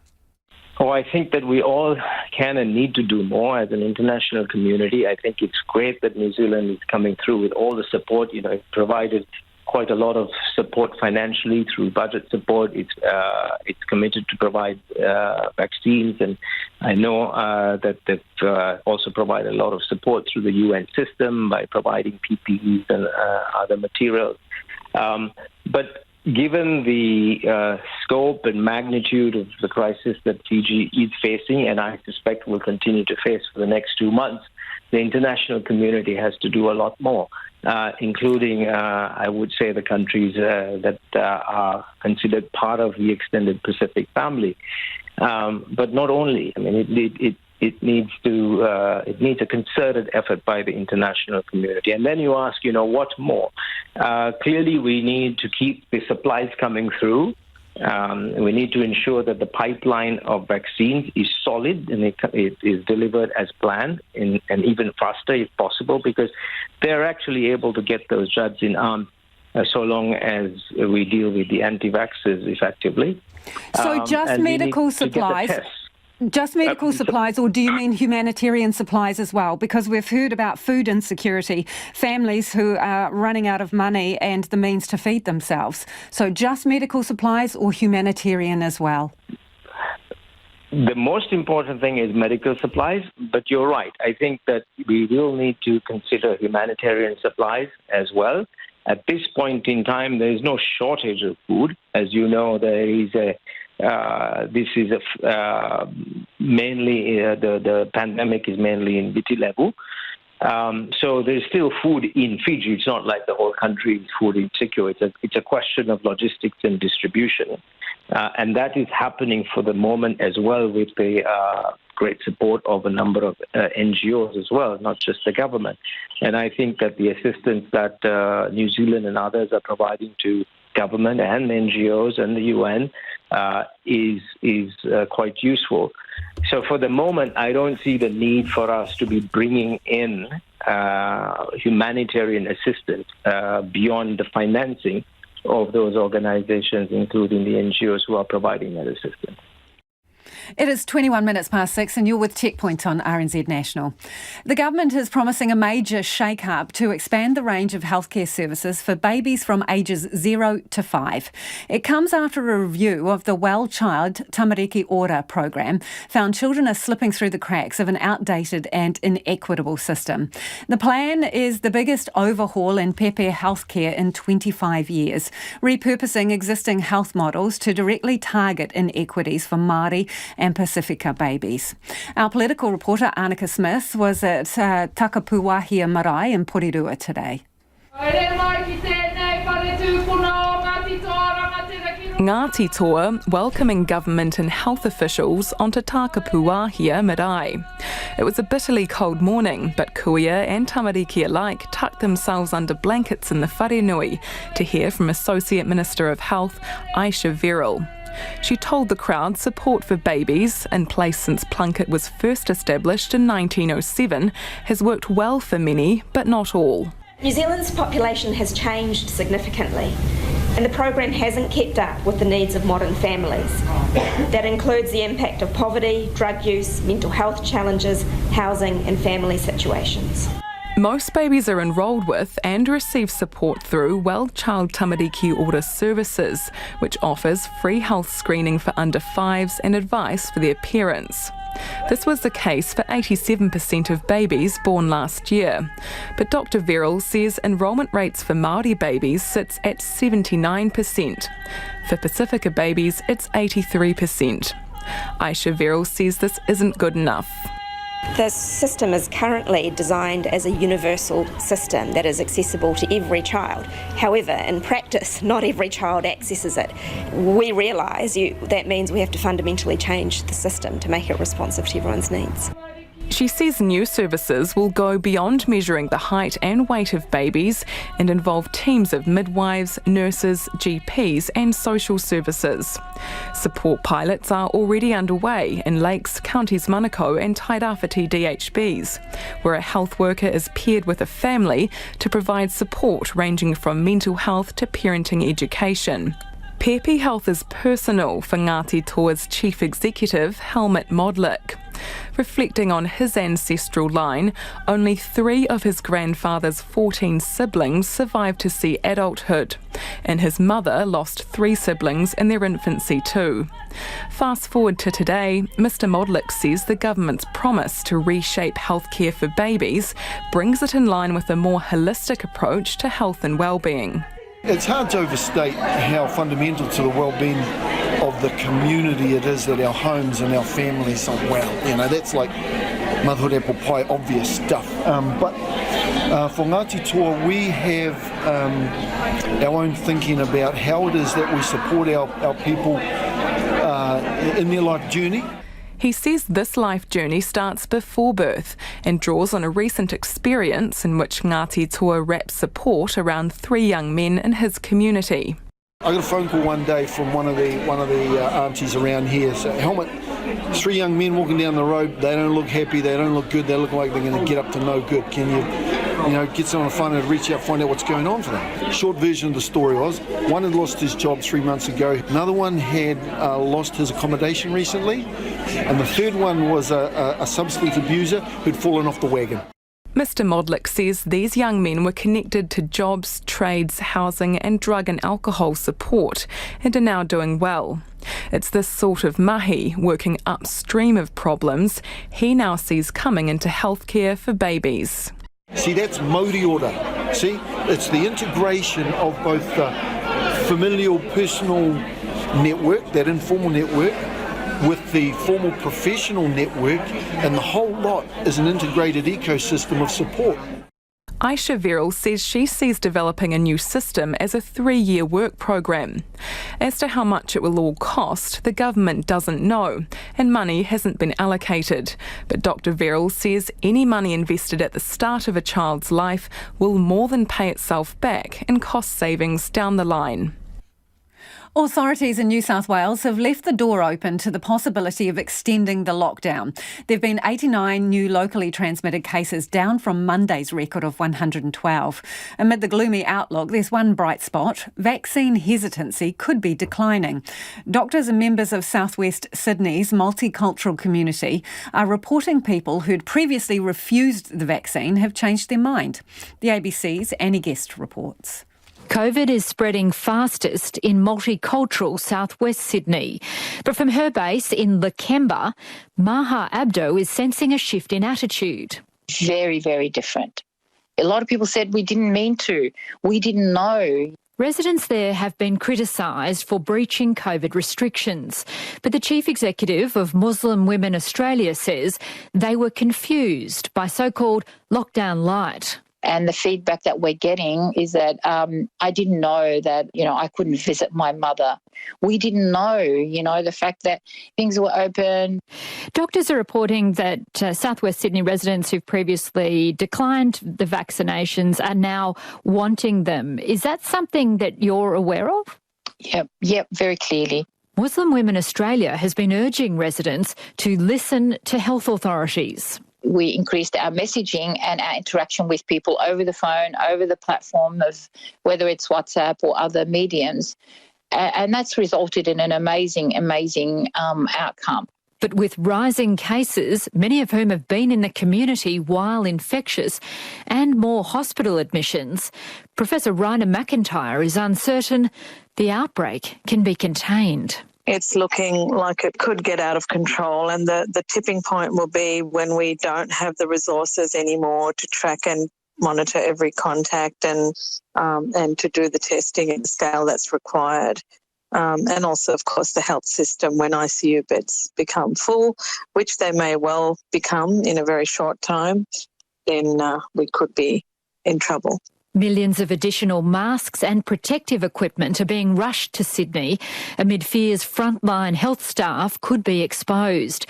Oh, I think that we all can and need to do more as an international community. I think it's great that New Zealand is coming through with all the support. It provided quite a lot of support financially through budget support. It's committed to provide vaccines, and I know that they've also provided a lot of support through the UN system by providing PPEs and other materials. But given the scope and magnitude of the crisis that Fiji is facing, and I suspect will continue to face for the next 2 months, the international community has to do a lot more, including, I would say, the countries that are considered part of the extended Pacific family. But not only. I mean, it needs a concerted effort by the international community. And then you ask, what more? Clearly, we need to keep the supplies coming through. We need to ensure that the pipeline of vaccines is solid and it is delivered as planned and even faster if possible, because they're actually able to get those jabs in arms so long as we deal with the anti-vaxxers effectively. So just medical supplies? Just medical supplies, or do you mean humanitarian supplies as well? Because we've heard about food insecurity, families who are running out of money and the means to feed themselves. So just medical supplies or humanitarian as well? The most important thing is medical supplies, but you're right. I think that we will need to consider humanitarian supplies as well. At this point in time, there is no shortage of food. As you know, there is mainly the pandemic is mainly in Viti level. So there's still food in Fiji. It's not like the whole country is food insecure. It's a question of logistics and distribution. And that is happening for the moment as well, with the great support of a number of NGOs as well, not just the government. And I think that the assistance that New Zealand and others are providing to government and NGOs and the UN is quite useful. So for the moment, I don't see the need for us to be bringing in humanitarian assistance beyond the financing of those organizations, including the NGOs who are providing that assistance. It is 21 minutes past 6 and you're with Checkpoint on RNZ National. The government is promising a major shake-up to expand the range of healthcare services for babies from ages 0 to 5. It comes after a review of the Well Child Tamariki Ora program found children are slipping through the cracks of an outdated and inequitable system. The plan is the biggest overhaul in Pepe healthcare in 25 years, repurposing existing health models to directly target inequities for Māori and Pacifica babies. Our political reporter Annika Smith was at Takapuahia Marae in Porirua today. Ngāti Toa welcoming government and health officials onto Takapuahia Marae. It was a bitterly cold morning, but kuia and tamariki alike tucked themselves under blankets in the wharenui to hear from Associate Minister of Health, Aisha Verrill. She told the crowd support for babies, in place since Plunkett was first established in 1907, has worked well for many, but not all. New Zealand's population has changed significantly, and the program hasn't kept up with the needs of modern families. That includes the impact of poverty, drug use, mental health challenges, housing and family situations. Most babies are enrolled with and receive support through Well Child Tamariki Ora Services, which offers free health screening for under 5s and advice for their parents. This was the case for 87% of babies born last year. But Dr. Verrill says enrolment rates for Māori babies sits at 79%. For Pacifica babies, it's 83%. Aisha Verrill says this isn't good enough. The system is currently designed as a universal system that is accessible to every child. However, in practice, not every child accesses it. We realise that means we have to fundamentally change the system to make it responsive to everyone's needs. She says new services will go beyond measuring the height and weight of babies and involve teams of midwives, nurses, GPs and social services. Support pilots are already underway in Lakes, Counties Manukau and Tairāwhiti DHBs, where a health worker is paired with a family to provide support ranging from mental health to parenting education. Pepe Health is personal for Ngāti Toa's Chief Executive, Helmut Modlik. Reflecting on his ancestral line, only 3 of his grandfather's 14 siblings survived to see adulthood, and his mother lost 3 siblings in their infancy too. Fast forward to today, Mr Modlik says the government's promise to reshape healthcare for babies brings it in line with a more holistic approach to health and well-being. It's hard to overstate how fundamental to the well-being of the community it is that our homes and our families are well. You know, that's like motherhood apple pie obvious stuff. But for Ngāti Toa, we have our own thinking about how it is that we support our people in their life journey. He says this life journey starts before birth and draws on a recent experience in which Ngāti Toa wraps support around 3 young men in his community. I got a phone call one day from one of the aunties around here. So, Helmut, 3 young men walking down the road. They don't look happy. They don't look good. They look like they're going to get up to no good. Can you get someone on the phone and reach out, find out what's going on for them? Short version of the story was, one had lost his job 3 months ago. Another one had lost his accommodation recently. And the third one was a substance abuser who'd fallen off the wagon. Mr Modlik says these young men were connected to jobs, trades, housing and drug and alcohol support and are now doing well. It's this sort of mahi, working upstream of problems, he now sees coming into healthcare for babies. See, that's Mauri order. See, it's the integration of both the familial personal network, that informal network, with the formal professional network, and the whole lot is an integrated ecosystem of support. Aisha Verrill says she sees developing a new system as a 3-year work program. As to how much it will all cost, the government doesn't know, and money hasn't been allocated. But Dr Verrill says any money invested at the start of a child's life will more than pay itself back in cost savings down the line. Authorities in New South Wales have left the door open to the possibility of extending the lockdown. There have been 89 new locally transmitted cases, down from Monday's record of 112. Amid the gloomy outlook, there's one bright spot. Vaccine hesitancy could be declining. Doctors and members of southwest Sydney's multicultural community are reporting people who'd previously refused the vaccine have changed their mind. The ABC's Annie Guest reports. COVID is spreading fastest in multicultural southwest Sydney. But from her base in Lakemba, Maha Abdo is sensing a shift in attitude. Very, very different. A lot of people said we didn't mean to. We didn't know. Residents there have been criticised for breaching COVID restrictions. But the chief executive of Muslim Women Australia says they were confused by so-called lockdown light. And the feedback that we're getting is that I didn't know that, I couldn't visit my mother. We didn't know, the fact that things were open. Doctors are reporting that southwest Sydney residents who've previously declined the vaccinations are now wanting them. Is that something that you're aware of? Yep, very clearly. Muslim Women Australia has been urging residents to listen to health authorities. We increased our messaging and our interaction with people over the phone, over the platform of whether it's WhatsApp or other mediums. And that's resulted in an amazing outcome. But with rising cases, many of whom have been in the community while infectious, and more hospital admissions, Professor Raina McIntyre is uncertain the outbreak can be contained. It's looking like it could get out of control, and the tipping point will be when we don't have the resources anymore to track and monitor every contact and to do the testing at the scale that's required. And also, of course, the health system, when ICU beds become full, which they may well become in a very short time, then we could be in trouble. Millions of additional masks and protective equipment are being rushed to Sydney amid fears frontline health staff could be exposed.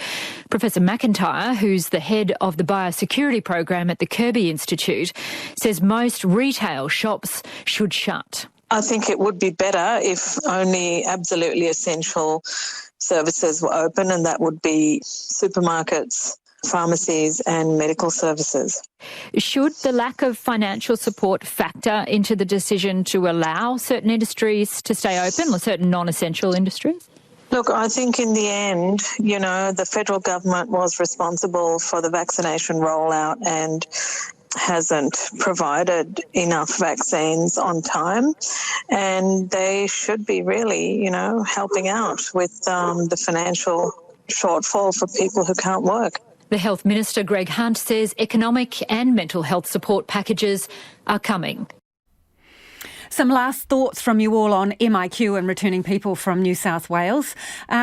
Professor McIntyre, who's the head of the biosecurity program at the Kirby Institute, says most retail shops should shut. I think it would be better if only absolutely essential services were open, and that would be supermarkets, pharmacies and medical services. Should the lack of financial support factor into the decision to allow certain industries to stay open, or certain non-essential industries? Look, I think in the end, the federal government was responsible for the vaccination rollout and hasn't provided enough vaccines on time, and they should be really, helping out with the financial shortfall for people who can't work. The Health Minister, Greg Hunt, says economic and mental health support packages are coming. Some last thoughts from you all on MIQ and returning people from New South Wales.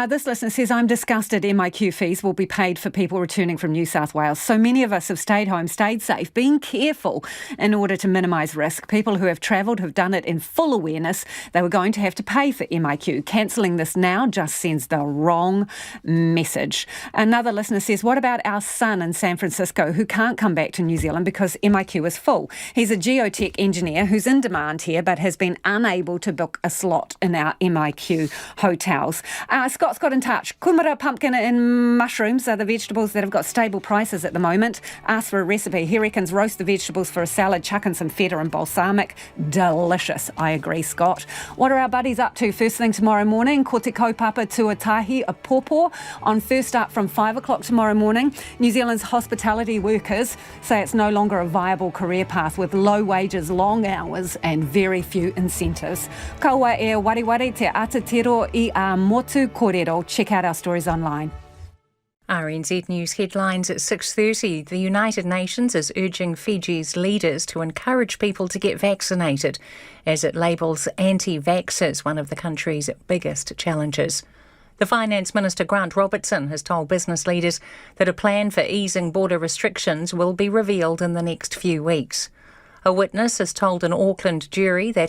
This listener says, I'm disgusted MIQ fees will be paid for people returning from New South Wales. So many of us have stayed home, stayed safe, being careful in order to minimise risk. People who have travelled have done it in full awareness they were going to have to pay for MIQ. Cancelling this now just sends the wrong message. Another listener says, what about our son in San Francisco who can't come back to New Zealand because MIQ is full? He's a geotech engineer who's in demand here but has been unable to book a slot in our MIQ hotels. Scott's got in touch. Kumara, pumpkin and mushrooms are the vegetables that have got stable prices at the moment. Asked for a recipe. He reckons roast the vegetables for a salad, chuck in some feta and balsamic. Delicious. I agree, Scott. What are our buddies up to first thing tomorrow morning? Ko te kaupapa tuatahi a pōpō on First Up from 5 o'clock tomorrow morning. New Zealand's hospitality workers say it's no longer a viable career path with low wages, long hours and very few incentives. Kaua e wariwari te atatero I a motu kōrero. Check out our stories online. RNZ News headlines at 6:30. The United Nations is urging Fiji's leaders to encourage people to get vaccinated as it labels anti-vaxxers one of the country's biggest challenges. The Finance Minister Grant Robertson has told business leaders that a plan for easing border restrictions will be revealed in the next few weeks. A witness has told an Auckland jury that